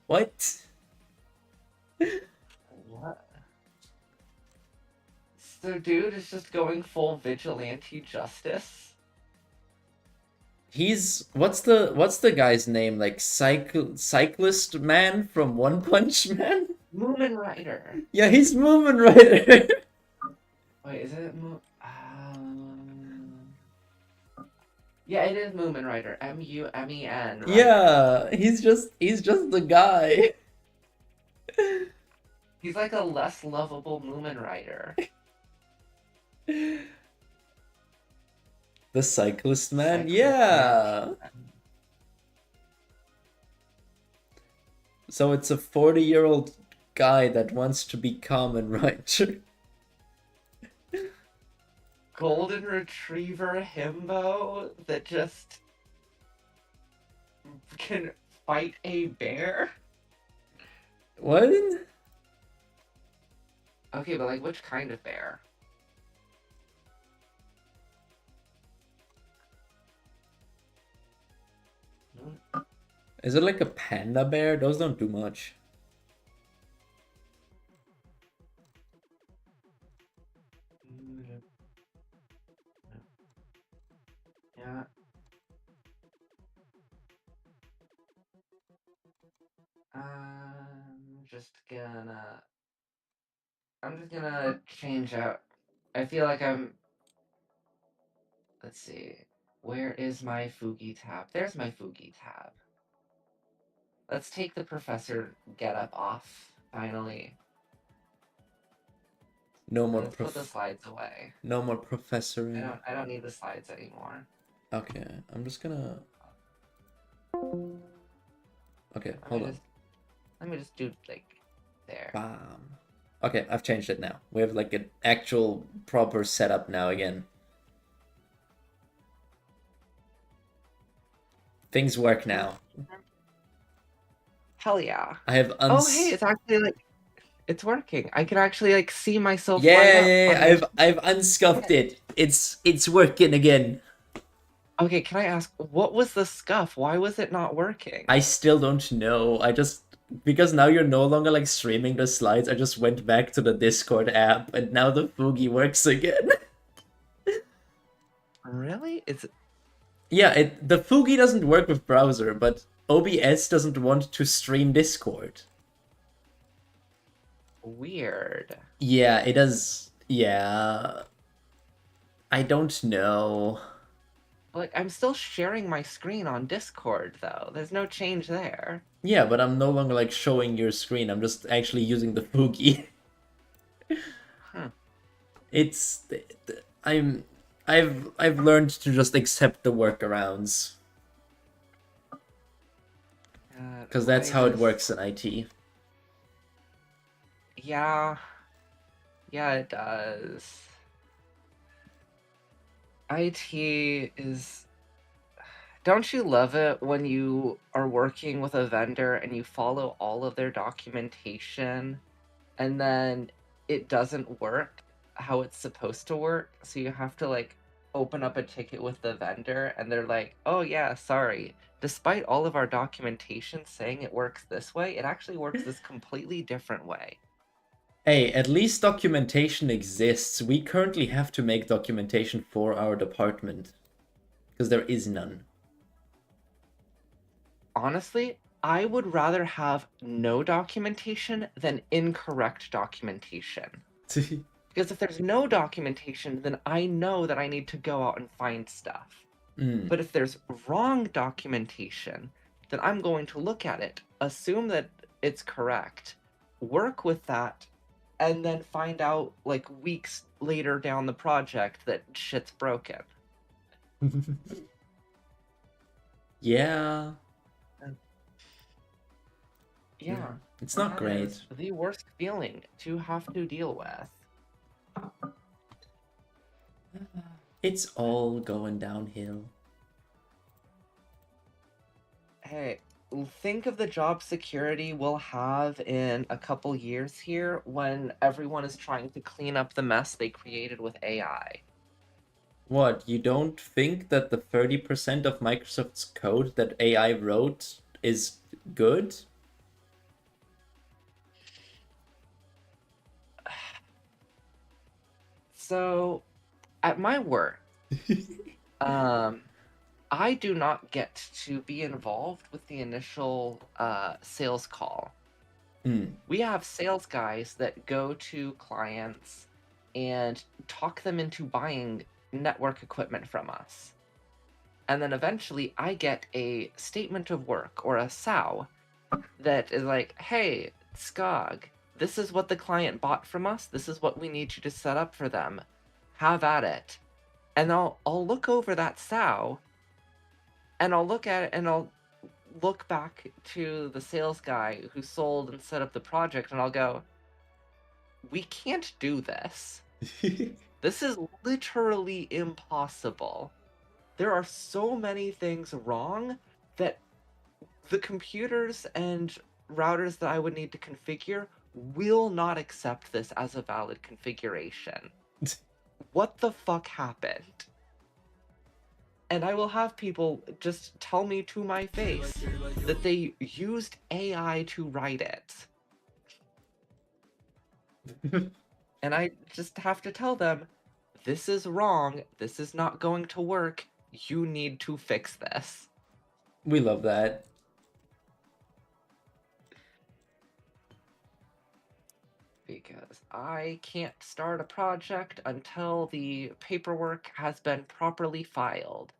What? What? So, dude is just going full vigilante justice. He's what's the guy's name? Like cyclist man from One Punch Man? Moomin Rider. Yeah, he's Moomin Rider. Wait, is it Yeah, it is Moomin Rider. Mumen Rider. Yeah, he's just the guy. He's like a less lovable Moomin Rider. The cyclist man? Cyclist man. Yeah. So it's a 40-year-old guy that wants to be Kamen Rider. Golden Retriever himbo that just can fight a bear? What? Okay, but like which kind of bear? Is it like a panda bear? Those don't do much. I'm just gonna change out. I feel like let's see. Where is my Fugi tab? There's my Fugi tab. Let's take the professor getup off, finally. No more Let's put the slides away. No more professoring. I don't need the slides anymore. Okay, I'm just gonna. Okay, hold on. Let me just do like there. Bam. Okay, I've changed it now. We have like an actual proper setup now again. Things work now. Hell yeah. I have Oh hey, it's actually like it's working. I can actually like see myself light up. Yeah. I've unscuffed it. It's working again. Okay, can I ask what was the scuff? Why was it not working? I still don't know. I just because now you're no longer like streaming the slides, I just went back to the Discord app and now the Fugi works again. Really? Yeah, the Fugi doesn't work with browser, but OBS doesn't want to stream Discord. Weird. Yeah, it does. Yeah. I don't know. Like, I'm still sharing my screen on Discord, though. There's no change there. Yeah, but I'm no longer like showing your screen. I'm just actually using the Fugi. Huh. It's I've learned to just accept the workarounds. Because that's how it works in IT. Yeah. Yeah, it does. IT is... Don't you love it when you are working with a vendor and you follow all of their documentation and then it doesn't work how it's supposed to work? So you have to like open up a ticket with the vendor and they're like, oh yeah, sorry. Despite all of our documentation saying it works this way, it actually works this completely different way. Hey, at least documentation exists. We currently have to make documentation for our department. Because there is none. Honestly, I would rather have no documentation than incorrect documentation. Because if there's no documentation, then I know that I need to go out and find stuff. But if there's wrong documentation, then I'm going to look at it, assume that it's correct, work with that, and then find out like weeks later down the project that shit's broken. Yeah. Yeah. It's not great. Is the worst feeling to have to deal with. It's all going downhill. Hey, think of the job security we'll have in a couple years here when everyone is trying to clean up the mess they created with AI. What, you don't think that the 30% of Microsoft's code that AI wrote is good? So, at my work, I do not get to be involved with the initial sales call. We have sales guys that go to clients and talk them into buying network equipment from us. And then eventually I get a statement of work or a SOW that is like, hey, skog, this is what the client bought from us. This is what we need you to set up for them. Have at it. And I'll look over that SOW and I'll look at it and I'll look back to the sales guy who sold and set up the project and I'll go, we can't do this. This is literally impossible. There are so many things wrong that the computers and routers that I would need to configure will not accept this as a valid configuration. What the fuck happened? And I will have people just tell me to my face that they used AI to write it. And I just have to tell them, this is wrong, this is not going to work, you need to fix this. We love that. because I can't start a project until the paperwork has been properly filed.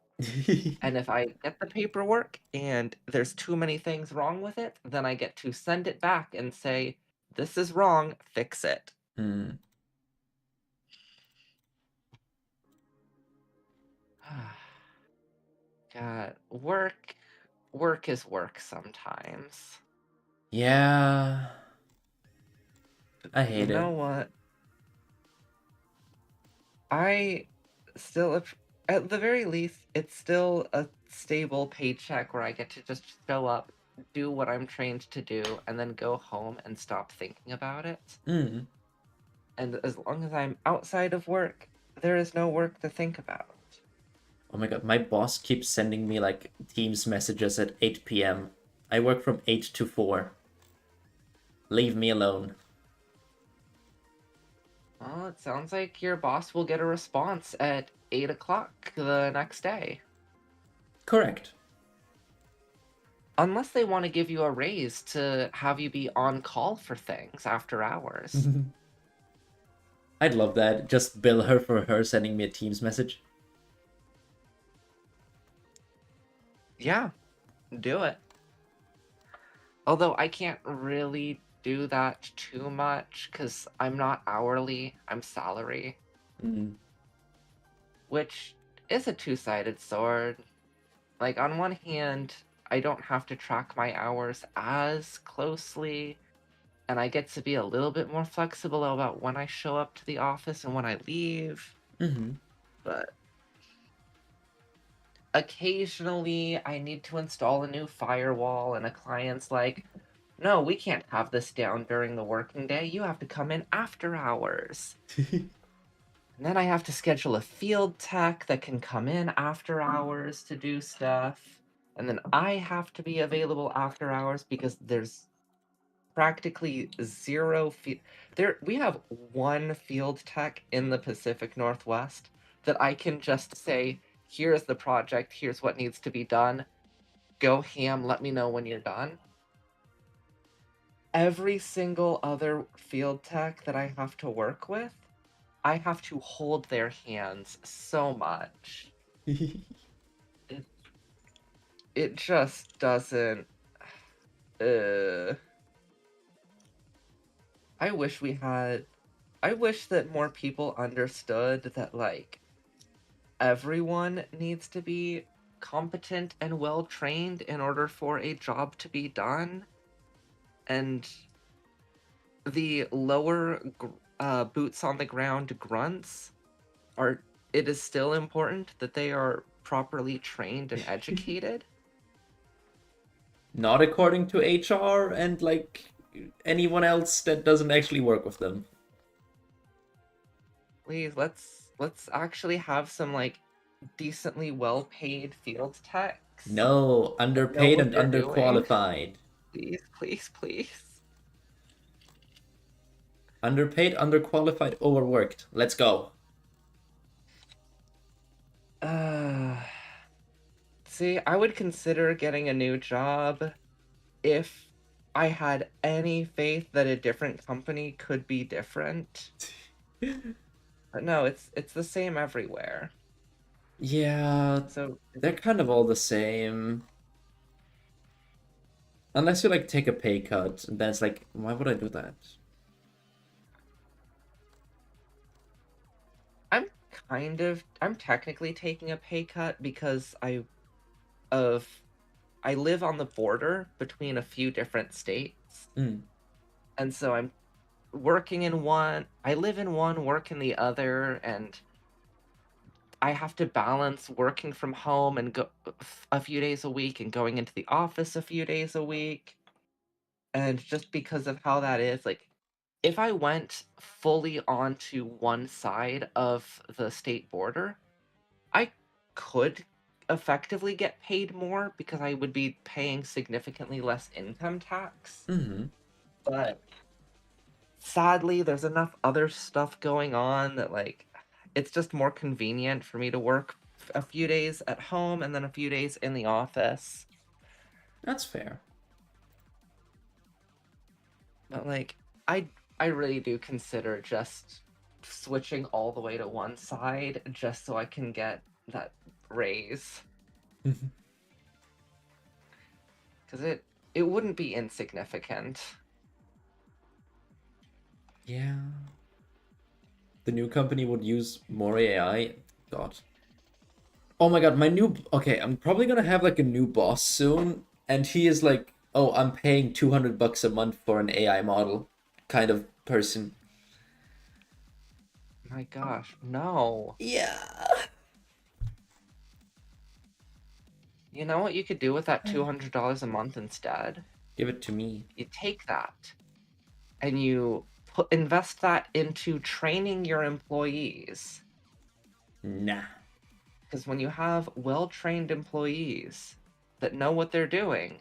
And if I get the paperwork and there's too many things wrong with it, then I get to send it back and say, this is wrong, fix it. Hmm. God, work is work sometimes. Yeah, I You hate know it. what? I still, at the very least, it's still a stable paycheck where I get to just show up, do what I'm trained to do, and then go home and stop thinking about it. Mm. And as long as I'm outside of work, there is no work to think about. Oh my god, my boss keeps sending me like Teams messages at 8 p.m. I work from 8 to 4. Leave me alone. Well, it sounds like your boss will get a response at 8 o'clock the next day. Correct. Unless they want to give you a raise to have you be on call for things after hours. I'd love that. Just bill her for her sending me a Teams message. Yeah, do it. Although I can't really do that too much because I'm not hourly, I'm salary, Mm. which is a two-sided sword. Like, on one hand, I don't have to track my hours as closely, and I get to be a little bit more flexible about when I show up to the office and when I leave. Mm-hmm. But occasionally, I need to install a new firewall, and a client's like, no, we can't have this down during the working day. You have to come in after hours. And then I have to schedule a field tech that can come in after hours to do stuff. And then I have to be available after hours because there's practically zero there we have one field tech in the Pacific Northwest that I can just say, here's the project, here's what needs to be done. Go ham, let me know when you're done. Every single other field tech that I have to work with, I have to hold their hands so much. It, it just doesn't. Uh, I wish we had. I wish that more people understood that, like, everyone needs to be competent and well trained in order for a job to be done. And the lower boots on the ground grunts are, it is still important that they are properly trained and educated. Not according to HR and like anyone else that doesn't actually work with them. Please, let's actually have some, like, decently well paid field techs No, that know underpaid what and they're doing. underqualified. Please, please, please. Underpaid, underqualified, overworked. Let's go. Uh See, I would consider getting a new job if I had any faith that a different company could be different. But no, it's the same everywhere. Yeah, So they're kind of all the same. Unless you like take a pay cut, and then it's like, why would I do that? I'm I'm technically taking a pay cut because of I live on the border between a few different states. Mm. And so I'm working in one, I live in one, work in the other, and I have to balance working from home and go a few days a week and going into the office a few days a week. And just because of how that is, like, if I went fully onto one side of the state border, I could effectively get paid more because I would be paying significantly less income tax. Mm-hmm. But sadly, there's enough other stuff going on that, like, it's just more convenient for me to work a few days at home and then a few days in the office. That's fair. But, like, I I really do consider just switching all the way to one side just so I can get that raise. Because it wouldn't be insignificant. Yeah. The new company would use more AI. God. Oh my god, okay, I'm probably gonna have like a new boss soon, and he is like, oh, I'm paying $200 a month for an AI model kind of person. My gosh, no. Yeah. You know what you could do with that $200 a month instead? Give it to me. You take that and you invest that into training your employees. Nah. Because when you have well trained employees that know what they're doing,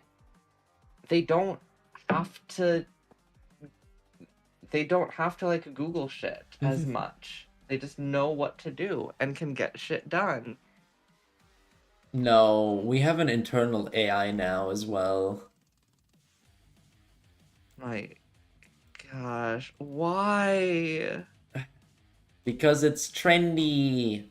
they don't have to like Google shit as much. They just know what to do and can get shit done. No, we have an internal AI now as well. My gosh, why? Because it's trendy.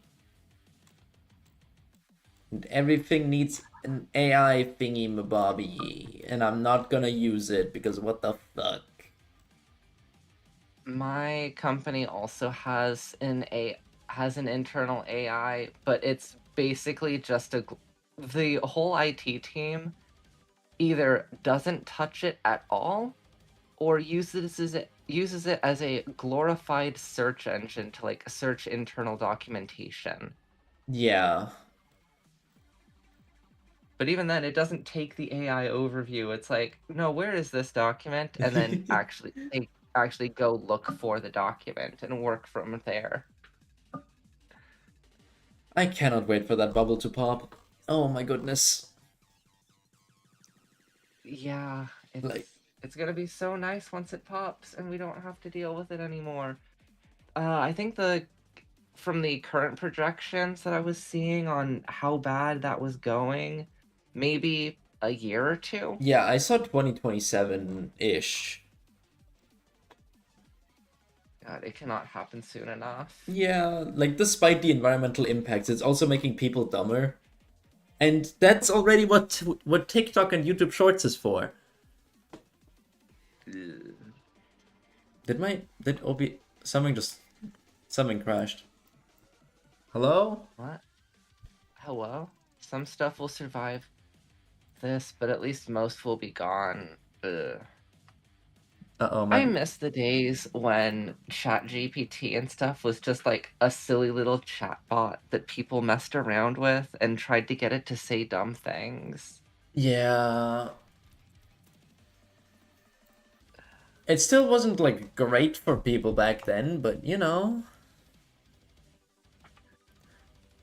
And everything needs an AI thingy mabobby. And I'm not gonna use it because what the fuck? My company also has an internal AI, but it's basically just the whole IT team either doesn't touch it at all or uses it as a glorified search engine to like search internal documentation. Yeah. But even then, it doesn't take the AI overview. It's like, no, where is this document? And then they actually go look for the document and work from there. I cannot wait for that bubble to pop. Oh my goodness. Yeah, Like, it's gonna be so nice once it pops and we don't have to deal with it anymore. I think the from the current projections that I was seeing on how bad that was going, maybe a year or two. yeah, I saw 2027-ish. God, it cannot happen soon enough. Yeah, like despite the environmental impacts, it's also making people dumber. And that's already what TikTok and YouTube Shorts is for. Did Obi something crashed. Hello? What? Hello? Some stuff will survive this, but at least most will be gone. Ugh. Uh-oh, I my miss the days when ChatGPT and stuff was just like a silly little chatbot that people messed around with and tried to get it to say dumb things. Yeah. It still wasn't like great for people back then, but you know.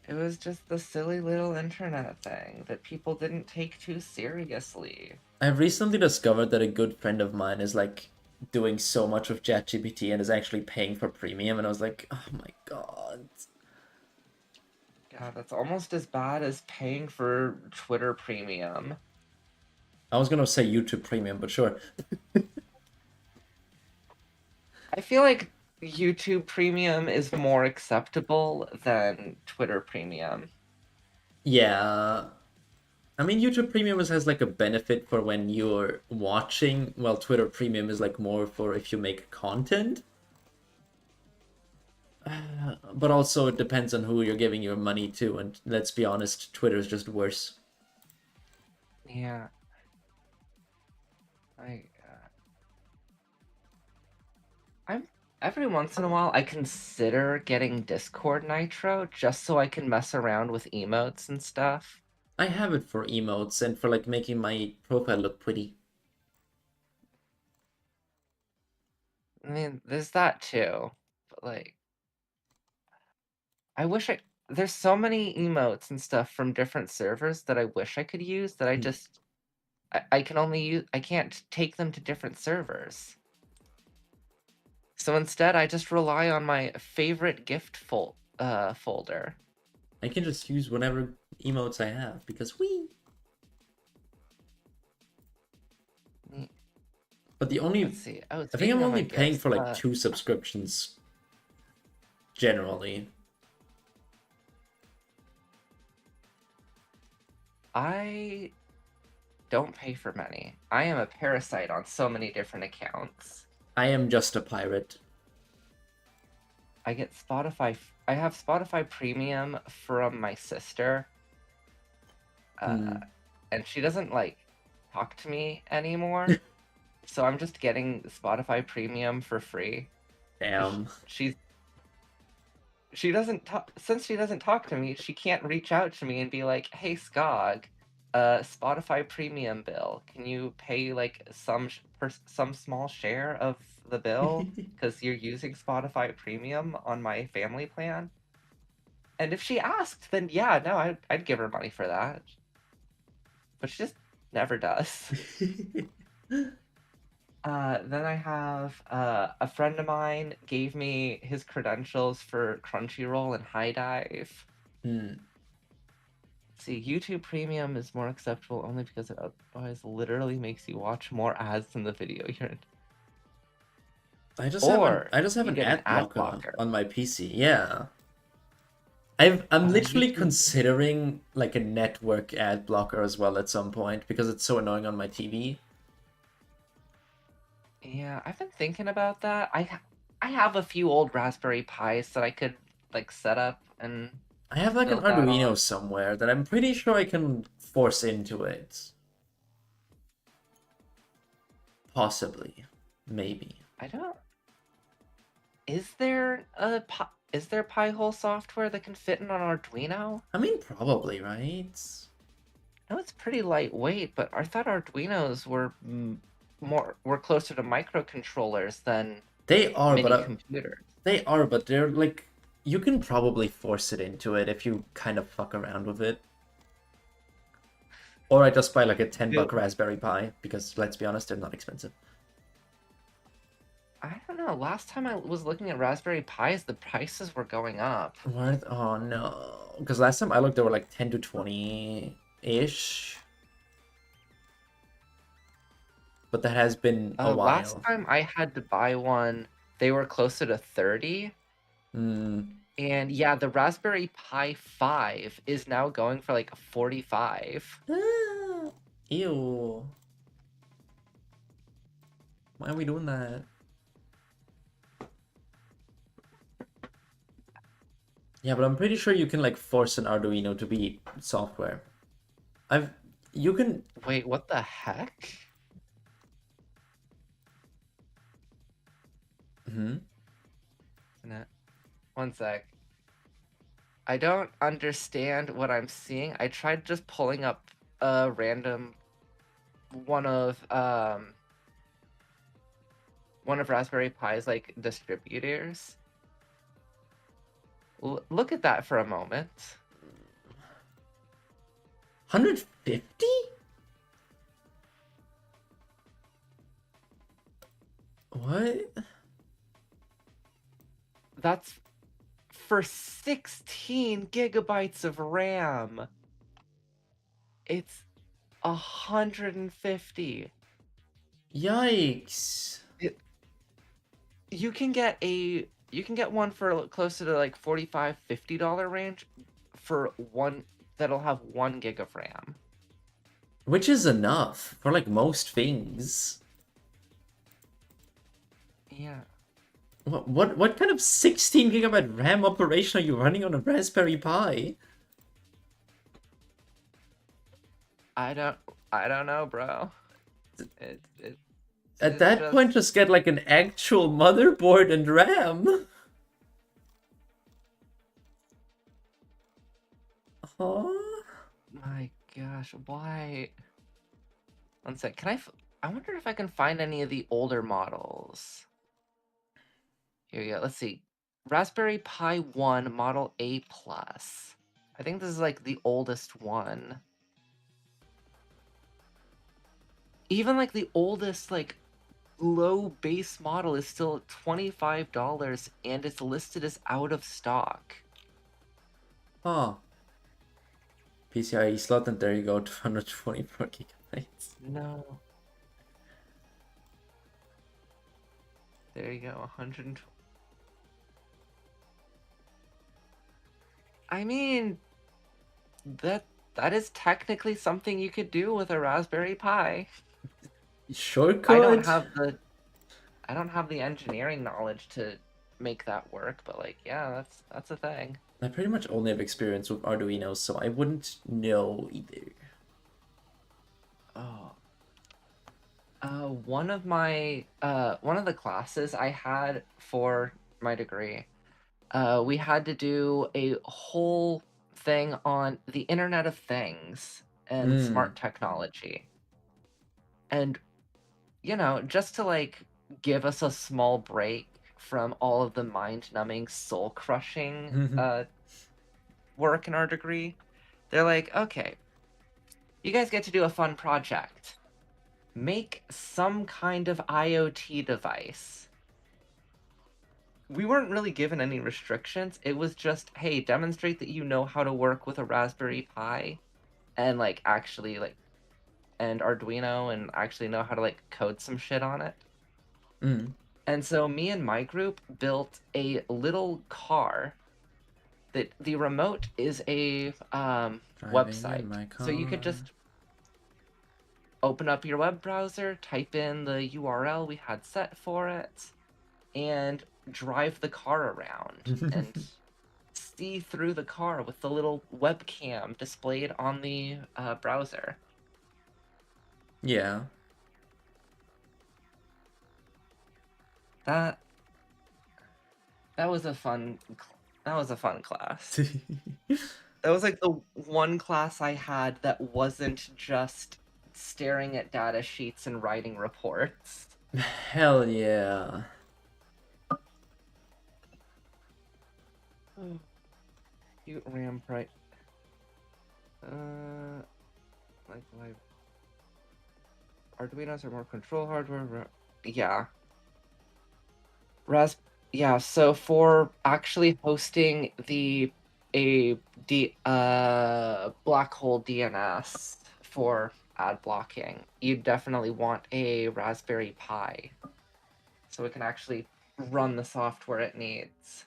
It was just the silly little internet thing that people didn't take too seriously. I've recently discovered that a good friend of mine is like doing so much with ChatGPT and is actually paying for premium, and I was like, oh my god. Yeah, that's almost as bad as paying for Twitter Premium. I was gonna say YouTube Premium, but sure. I feel like YouTube Premium is more acceptable than Twitter Premium. Yeah. I mean, YouTube Premium has like a benefit for when you're watching, while Twitter Premium is like more for if you make content. But also it depends on who you're giving your money to, and let's be honest, Twitter's just worse. Yeah, I I'm every once in a while I consider getting Discord Nitro just so I can mess around with emotes and stuff. I have it for emotes and for like making my profile look pretty. I mean, there's that too. But like I wish I there's so many emotes and stuff from different servers that I wish I could use that I can only use I can't take them to different servers. So instead I just rely on my favorite folder. I can just use whatever emotes I have because we. But the only, Let's see. Oh, I think I'm speaking of my only paying gifts, for like 2 subscriptions generally. I don't pay for many. I am a parasite on so many different accounts. I am just a pirate. I get Spotify. I have Spotify Premium from my sister, Hmm. and she doesn't like talk to me anymore. So I'm just getting Spotify Premium for free. Damn. She doesn't talk since she doesn't talk to me. She can't reach out to me and be like, "Hey, Skog, Spotify Premium bill. Can you pay like some small share of the bill because you're using Spotify Premium on my family plan?" And if she asked, then yeah, no, I'd give her money for that. But she just never does. Then I have a friend of mine gave me his credentials for Crunchyroll and High Dive. Hmm. See, YouTube Premium is more acceptable only because it otherwise literally makes you watch more ads than the video you're in. I just Or have you an get an ad ad blocker blocker. on my PC. Yeah. I'm literally YouTube. considering like a network ad blocker as well at some point because it's so annoying on my TV. Yeah, I've been thinking about that. I have a few old Raspberry Pis that I could like set up and I have like an build that Arduino on. somewhere that I'm pretty sure I can force into it. Possibly. Maybe. I don't. Is there Pi-hole software that can fit in an Arduino? I mean, probably, right? No, it's pretty lightweight, but I thought Arduinos were were closer to microcontrollers than They are, mini computers. but they're like you can probably force it into it if you kind of fuck around with it. Or I just buy like a $10 Raspberry Pi because let's be honest, they're not expensive. I don't know. Last time I was looking at Raspberry Pis, the prices were going up. What? Oh no. Because last time I looked, they were like 10 to 20-ish. But that has been a Last while. time I had to buy one, they were closer to 30. Hmm. And yeah, the Raspberry Pi 5 is now going for like 45. Ah, ew. Why are we doing that? Yeah, but I'm pretty sure you can like force an Arduino to be software. I've you can Wait, what the heck? hmm No, one sec. I don't understand what I'm seeing. I tried just pulling up a random one of um one of Raspberry Pi's like distributors. Look at that for a moment. 150? What? That's for 16 gigabytes of RAM. It's 150. Yikes. It, you can get one for closer to like 45 $50 range for one that'll have 1 gig of RAM. Which is enough for like most things. Yeah. What kind of 16 gigabyte RAM operation are you running on a Raspberry Pi? I don't I don't know, bro. It At it's that point, just just get like an actual motherboard and RAM. Huh? my gosh, why? One sec. I wonder if I can find any of the older models. Here we go. Let's see. Raspberry Pi 1 Model A Plus. I think this is like the oldest one. Even like the oldest like low base model is still $25 and it's listed as out of stock. Huh. PCIe slot, and there you go, 224 gigabytes. No. There you go, 120. I mean, that is technically something you could do with a Raspberry Pi. Sure I don't could. have the engineering knowledge to make that work, but like, yeah, that's a thing. I pretty much only have experience with Arduino, so I wouldn't know either. Oh. One of the classes I had for my degree, we had to do a whole thing on the Internet of Things and smart technology. And, just to like give us a small break from all of the mind-numbing, soul-crushing work in our degree, they're like, okay, you guys get to do a fun project. Make some kind of IoT device. We weren't really given any restrictions. It was just, hey, demonstrate that you know how to work with a Raspberry Pi and like actually like and Arduino and actually know how to like code some shit on it. And so me and my group built a little car that the remote is a website. So you could just open up your web browser, type in the URL we had set for it, and drive the car around and see through the car with the little webcam displayed on the browser. Yeah. That was a fun class. That was like the one class I had that wasn't just staring at data sheets and writing reports. Hell yeah. Cute RAM price. Like Arduinos are more control hardware. Yeah. Yeah, so for actually hosting black hole DNS for ad blocking, you definitely want a Raspberry Pi so it can actually run the software it needs.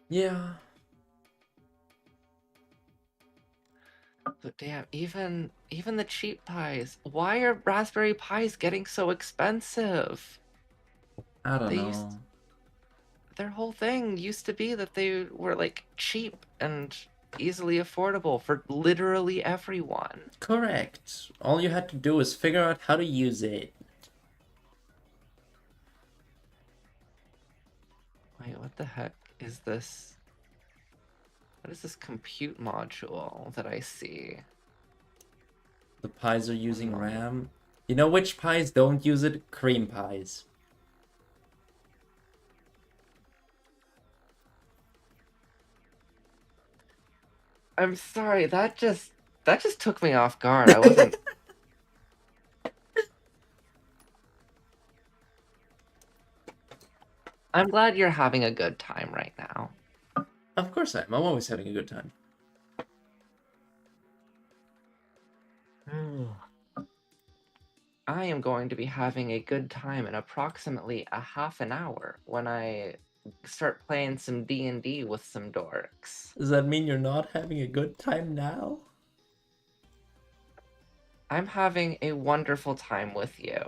Yeah. But damn, even the cheap Pis. Why are Raspberry Pis getting so expensive? I don't know. Their whole thing used to be that they were like cheap and easily affordable for literally everyone. Correct. All you had to do is figure out how to use it. Wait, what the heck is this? What is this compute module that I see? The pies are using RAM. You know which pies don't use it? Cream pies. I'm sorry, that just took me off guard. I wasn't. I'm glad you're having a good time right now. Of course I am. I'm always having a good time. I am going to be having a good time in approximately a half an hour when I start playing some D&D with some dorks. Does that mean you're not having a good time now? I'm having a wonderful time with you.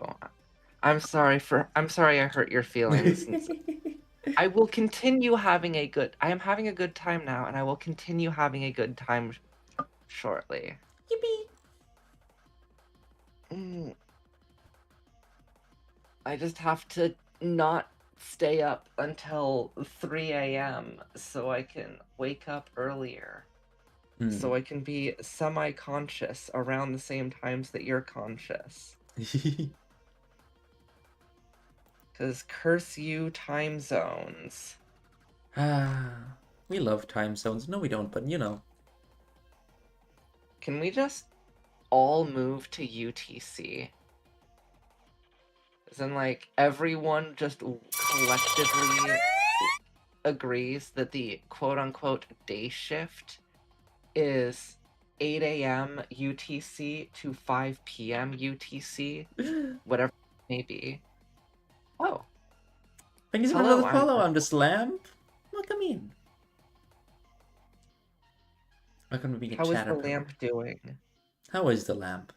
I'm sorry I hurt your feelings. I will continue having a good. I am having a good time now, and I will continue having a good time shortly. Yippee! I just have to not stay up until 3 a.m. so I can wake up earlier. So I can be semi-conscious around the same times that you're conscious. Because curse you, time zones. We love time zones. No, we don't, but you know. Can we just all move to UTC? As in, like, everyone just collectively agrees that the quote-unquote day shift is 8 a.m. UTC to 5 p.m. UTC, whatever it may be. Oh. Thank you so much for Hello, the follow. I'm just Lamp. Welcome in. Welcome to being a How is chatter the power. lamp doing? How is the lamp?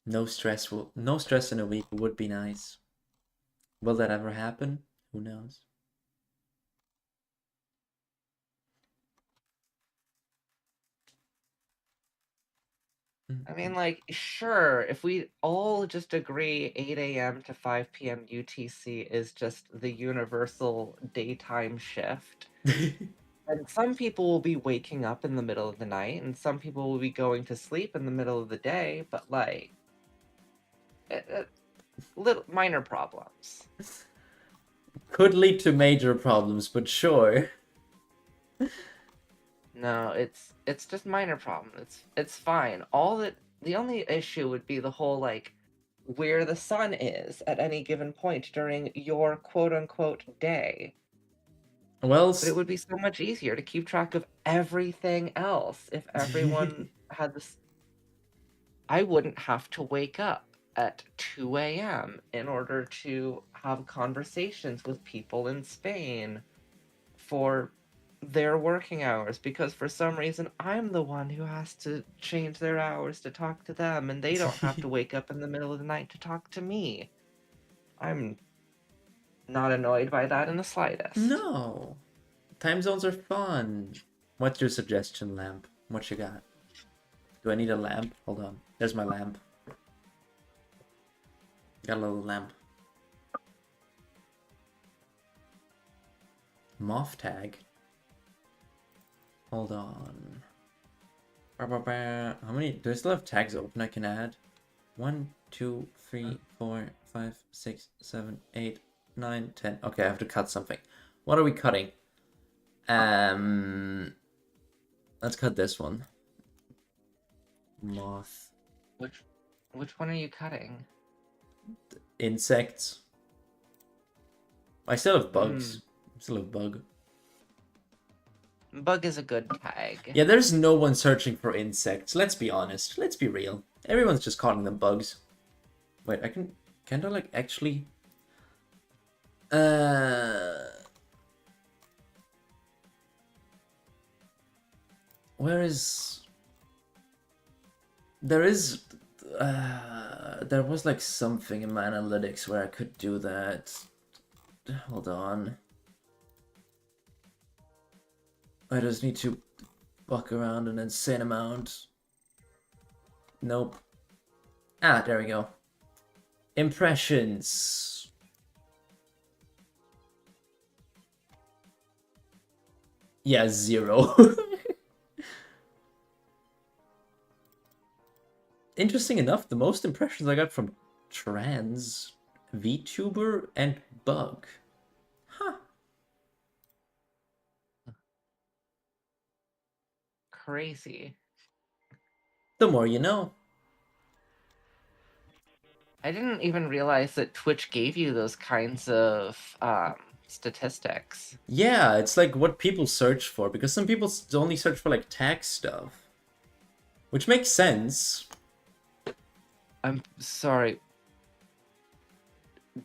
No stress in a week would be nice. Will that ever happen? Who knows? I mean, like, sure, if we all just agree 8 a.m. to 5 p.m. UTC is just the universal daytime shift, and some people will be waking up in the middle of the night, and some people will be going to sleep in the middle of the day, but, like, little minor problems. Could lead to major problems, but sure. No, it's just minor problem. It's fine. The only issue would be the whole like where the sun is at any given point during your quote unquote day. Well, But it would be so much easier to keep track of everything else if everyone had this. I wouldn't have to wake up at 2 a.m. in order to have conversations with people in Spain for their working hours because for some reason I'm the one who has to change their hours to talk to them and they don't have to wake up in the middle of the night to talk to me. I'm not annoyed by that in the slightest. No. Time zones are fun. What's your suggestion, Lamp? What you got? Do I need a lamp? Hold on. There's my lamp. Got a little lamp. Moth tag? Hold on. How many? Do I still have tags open I can add? 1, 2, 3, 4, 5, 6, 7, 8, 9, 10. Okay, I have to cut something. What are we cutting? Let's cut this one. Moth. Which one are you cutting? Insects. I still have bugs. I still have bug. Bug is a good tag. Yeah, there's no one searching for insects. Let's be honest. Let's be real. Everyone's just calling them bugs. Wait, can't I like actually where is there was like something in my analytics where I could do that. Hold on. I just need to buck around an insane amount. Nope. Ah, there we go. Impressions. Yeah, 0. Interesting enough, the most impressions I got from trans, VTuber, and bug. Huh. Crazy. The more you know. I didn't even realize that Twitch gave you those kinds of statistics. Yeah, it's like what people search for, because some people only search for like tag stuff. Which makes sense. I'm sorry.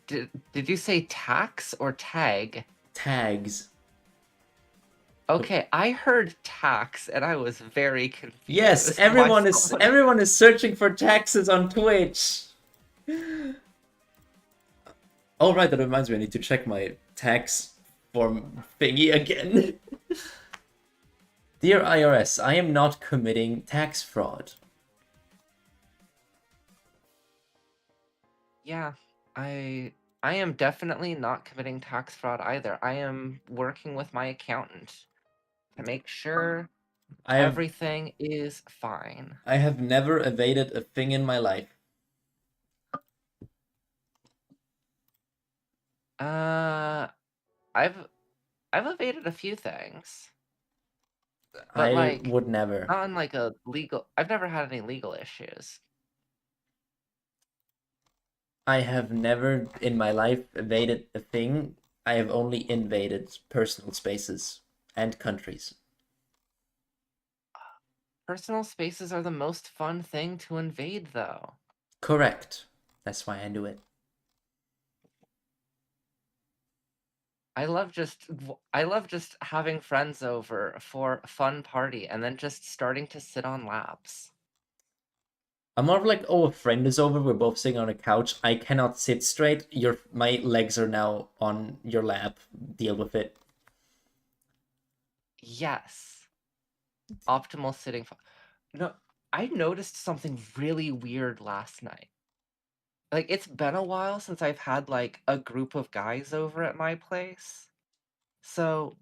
Did you say tax or tag? Tags. Okay, I heard tax and I was very confused. Yes, everyone is searching for taxes on Twitch. Oh right, that reminds me, I need to check my tax form thingy again. Dear IRS, I am not committing tax fraud. Yeah, I am definitely not committing tax fraud either. I am working with my accountant to make sure everything is fine. I have never evaded a thing in my life. I've evaded a few things, but I like would never. not in like a legal. I've never had any legal issues. I have never in my life evaded a thing. I have only invaded personal spaces and countries. Personal spaces are the most fun thing to invade, though. Correct. That's why I do it. I love just having friends over for a fun party and then just starting to sit on laps. I'm more of like, oh, a friend is over. We're both sitting on a couch. I cannot sit straight. My legs are now on your lap. Deal with it. Yes. Optimal sitting. No, I noticed something really weird last night. Like, it's been a while since I've had, like, a group of guys over at my place. So,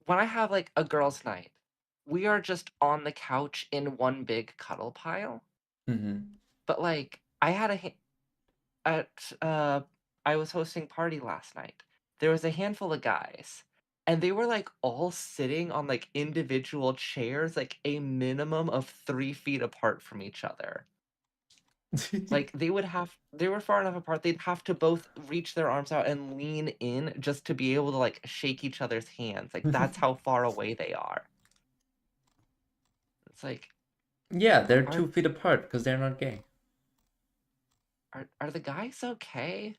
when I have, like, a girls' night, we are just on the couch in one big cuddle pile. Mm-hmm. But, like, I had at, I was hosting party last night. There was a handful of guys, and they were, like, all sitting on, like, individual chairs, like, a minimum of 3 feet apart from each other. Like, they were far enough apart, they'd have to both reach their arms out and lean in just to be able to, like, shake each other's hands. Like, that's how far away they are. It's like, Yeah, they're are 2 feet apart because they're not gay. are the guys okay?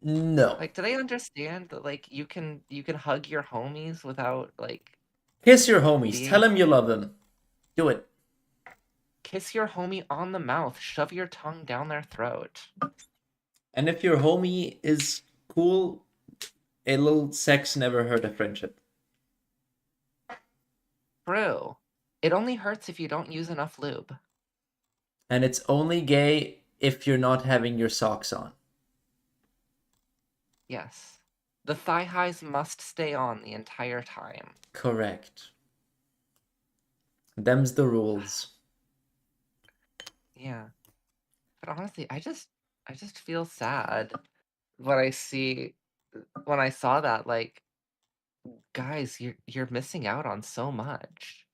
No. Like, do they understand that, like, you can hug your homies without, like, Kiss your homies. Tell being them you love them. Do it. kiss your homie on the mouth, shove your tongue down their throat. And if your homie is cool, a little sex never hurt a friendship. True. It only hurts if you don't use enough lube. And it's only gay if you're not having your socks on. Yes. The thigh highs must stay on the entire time. Correct. Them's the rules. Yeah. But honestly, I just feel sad when I saw that, like, guys, you're missing out on so much.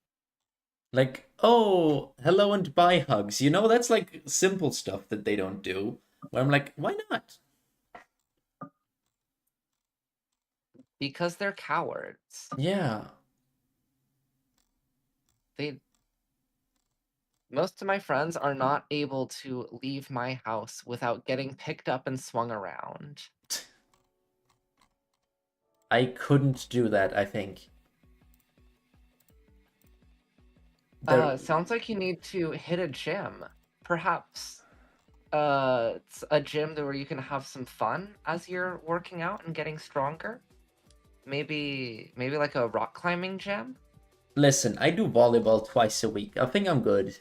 Like, oh, hello and bye hugs. You know, that's like simple stuff that they don't do. Where I'm like, why not? Because they're cowards. Yeah. They Most of my friends are not able to leave my house without getting picked up and swung around. I couldn't do that, I think. There, Sounds like you need to hit a gym. Perhaps it's a gym where you can have some fun as you're working out and getting stronger. Maybe like a rock climbing gym. listen, I do volleyball twice a week. I think I'm good.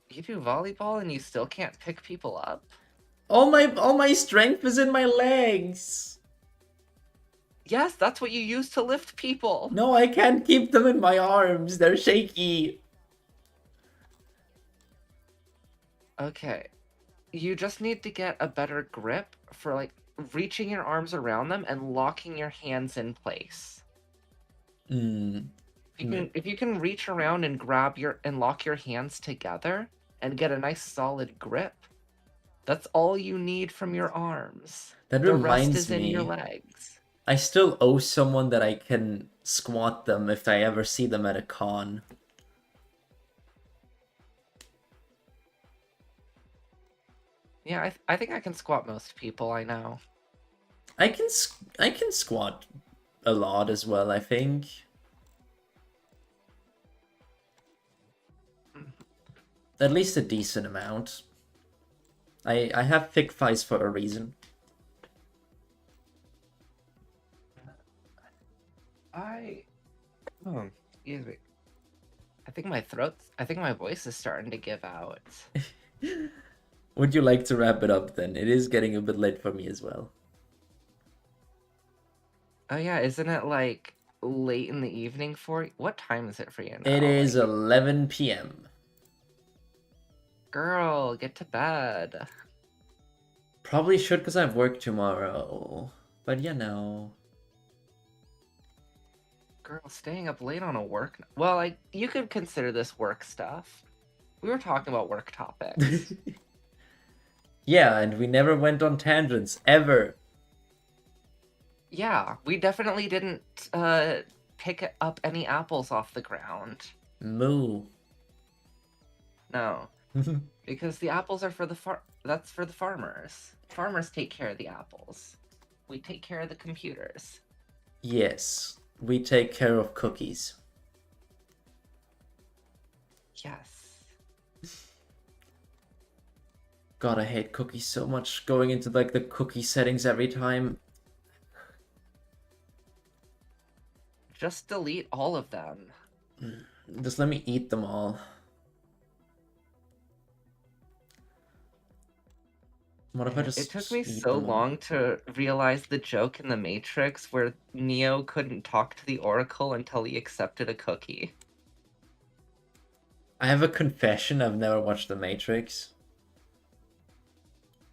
You do volleyball and you still can't pick people up? All my strength is in my legs. Yes, that's what you use to lift people. No, I can't keep them in my arms. They're shaky. Okay. You just need to get a better grip for, like, reaching your arms around them and locking your hands in place. Hmm. If you can reach around and lock your hands together and get a nice solid grip, that's all you need from your arms. That The rest reminds is in your me, legs. I still owe someone that I can squat them if I ever see them at a con. Yeah, I think I can squat most people I know. I can squat a lot as well, I think. At least a decent amount. I have thick thighs for a reason. Oh, excuse me. I think my voice is starting to give out. Would you like to wrap it up then? It is getting a bit late for me as well. Oh yeah, isn't it like late in the evening for you? What time is it for you It now? is Like, 11 p.m. girl, get to bed. Probably should because I have work tomorrow. But you know. Girl, staying up late on a well, you could consider this work stuff. We were talking about work topics. Yeah, and we never went on tangents, ever. Yeah, we definitely didn't pick up any apples off the ground. Moo. No. Because the apples are for the that's for the farmers. Farmers take care of the apples. We take care of the computers. Yes, we take care of cookies. Yes. God, I hate cookies so much. Going into like the cookie settings every time. Just delete all of them. Just let me eat them all. What if I It took just me eat so them all? long to realize the joke in the Matrix where Neo couldn't talk to the Oracle until he accepted a cookie. I have a confession, I've never watched The Matrix.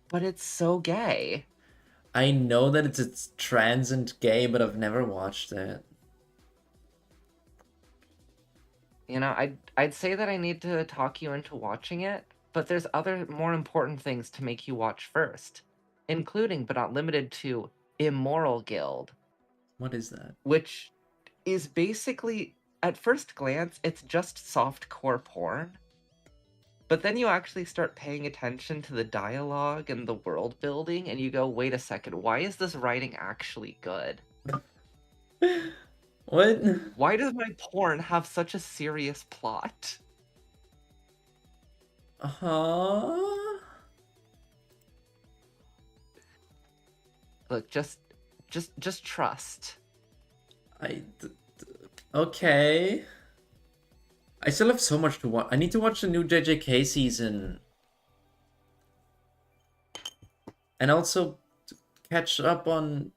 But it's so gay. I know that it's trans and gay, but I've never watched it. You know, I'd say that I need to talk you into watching it, but there's other more important things to make you watch first, including but not limited to Immoral Guild, What is that? which is basically, at first glance, it's just softcore porn. But then you actually start paying attention to the dialogue and the world building, and you go, wait a second, why is this writing actually good? What? Why does my porn have such a serious plot? Huh? Look, just trust. Okay. I still have so much to watch. I need to watch the new JJK season. And also catch up on...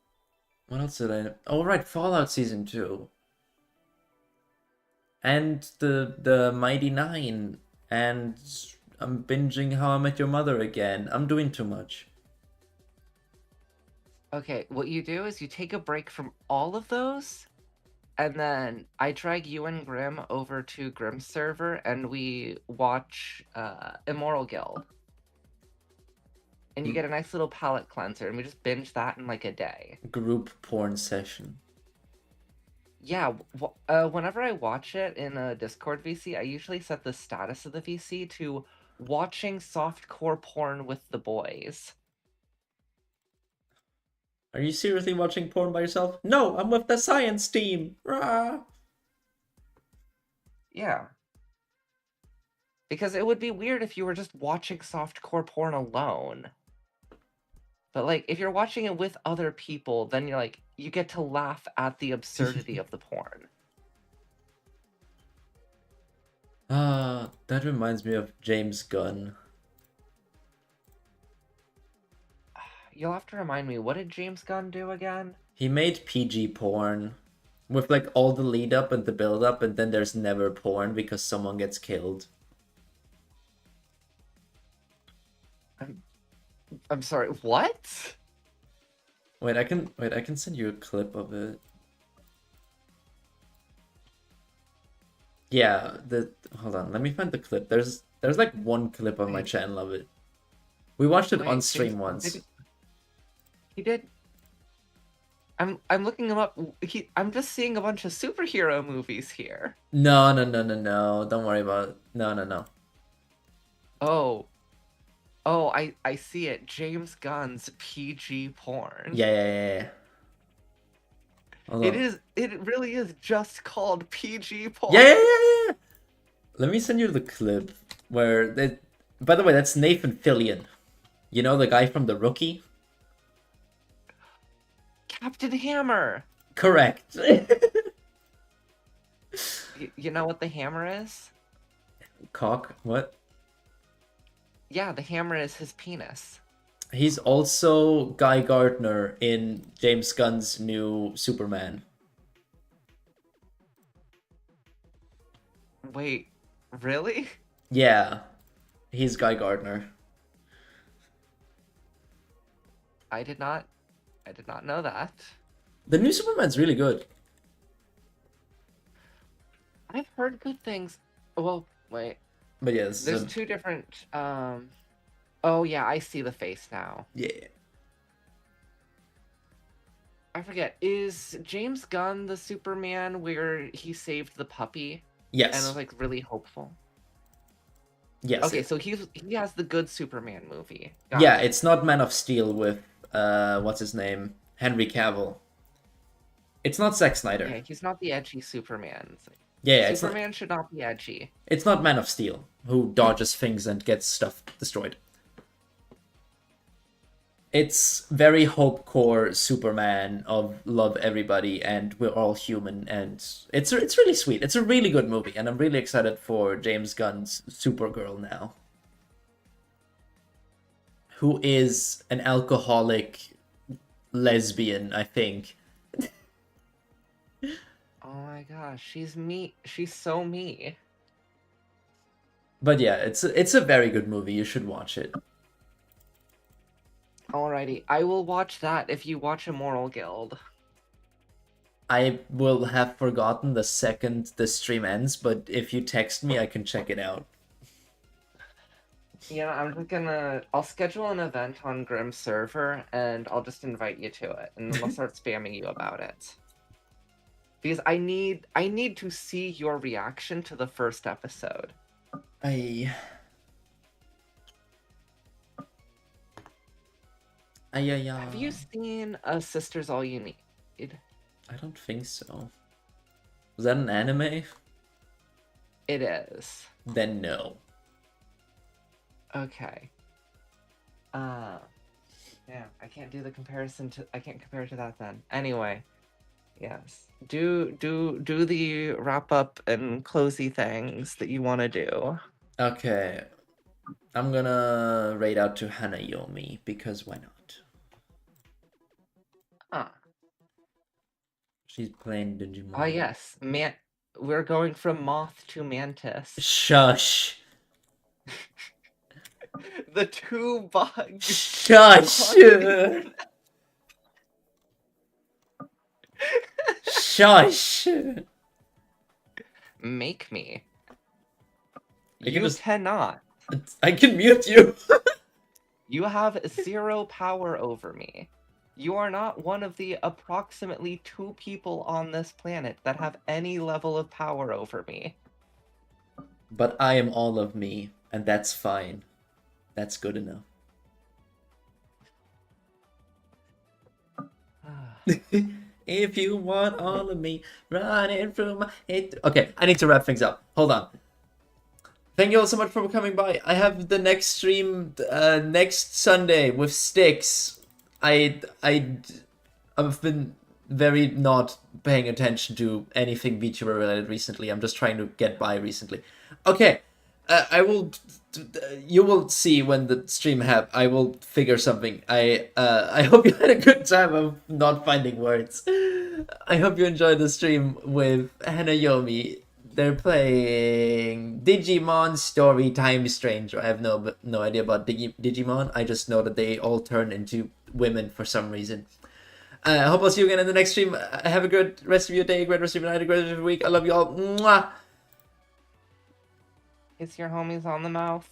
What else did I... Oh, right, Fallout Season 2. And the Mighty Nine. And I'm binging How I Met Your Mother again. I'm doing too much. Okay, what you do is you take a break from all of those, and then I drag you and Grim over to Grim's server, and we watch Immoral Guild. And you get a nice little palate cleanser, and we just binge that in like a day. Group porn session. Yeah, whenever I watch it in a Discord VC, I usually set the status of the VC to watching softcore porn with the boys. Are you seriously watching porn by yourself? No, I'm with the science team. Rah. Yeah. Because it would be weird if you were just watching softcore porn alone. But like if you're watching it with other people, then you're like you get to laugh at the absurdity of the porn. That reminds me of James Gunn. You'll have to remind me, what did James Gunn do again? He made PG porn with like all the lead up and the build up, and then there's never porn because someone gets killed. I'm sorry, what? Wait, I can send you a clip of it. Yeah, hold on, let me find the clip. There's like one clip on my Wait. channel of it. We watched it on Wait, stream once. He did. I'm looking him up. I'm just seeing a bunch of superhero movies here. No. Don't worry about it. No. Oh. Oh, I see it. James Gunn's PG porn. Yeah. Hold on. It really is just called PG porn. Yeah. Let me send you the clip where they... By the way, that's Nathan Fillion. You know, the guy from The Rookie? Captain Hammer. Correct. You know what the hammer is? Cock? What? Yeah, the hammer is his penis. He's also Guy Gardner in James Gunn's new Superman. Wait, really? Yeah, he's Guy Gardner. I did not know that. The new Superman's really good. I've heard good things. Well, wait. But yes, There's two different oh yeah, I see the face now. yeah. I forget. Is James Gunn the Superman where he saved the puppy and Yes. was like really hopeful? Yes. Okay, so he has the good Superman movie. Got Yeah, it. it's not Man of Steel with what's his name? Henry Cavill. It's not Zack Snyder. Yeah, he's not the edgy Superman. Yeah, Superman should not be edgy. it's not Man of Steel who dodges things and gets stuff destroyed. It's very hope core Superman of love everybody and we're all human, and it's really sweet. It's a really good movie and I'm really excited for James Gunn's Supergirl now, who is an alcoholic lesbian, I think. Oh my gosh, she's me. She's so me. But yeah, it's a very good movie. You should watch it. Alrighty, I will watch that if you watch Immoral Guild. I will have forgotten the second the stream ends, but if you text me, I can check it out. Yeah, I'm just gonna. I'll schedule an event on Grimm's server, and I'll just invite you to it, and then I'll start spamming you about it. Because I need to see your reaction to the first episode. Have you seen Sisters All You Need? I don't think so. Was that an anime? It is. Then no. Okay. Yeah, I can't do the comparison to. I can't compare to that then. Anyway, yes. Do the wrap up and closey things that you want to do. Okay. I'm gonna raid out to Hanayomi because why not? She's playing Digimon. Ah, yes. We're going from moth to mantis. Shush. The two bugs. Shush. Shush. Make me. I can You just- cannot. I can mute you. You have 0 power over me. You are not one of the approximately 2 people on this planet that have any level of power over me. But I am all of me, and that's fine. That's good enough. If you want all of me, running through my head. Okay, I need to wrap things up. Hold on. Thank you all so much for coming by. I have the next stream next Sunday with Styx. I've been very not paying attention to anything VTuber related recently. I'm just trying to get by recently. Okay, you will see when the stream happens. I will figure something. I hope you had a good time. I'm not finding words. I hope you enjoyed the stream with Hanayomi. They're playing Digimon Story Time Stranger. I have no idea about Digimon. I just know that they all turn into women for some reason. I hope I'll see you again in the next stream. Have a good rest of your day, great rest of your night, a great rest of your week. I love you all. Mwah! Kiss your homies on the mouth.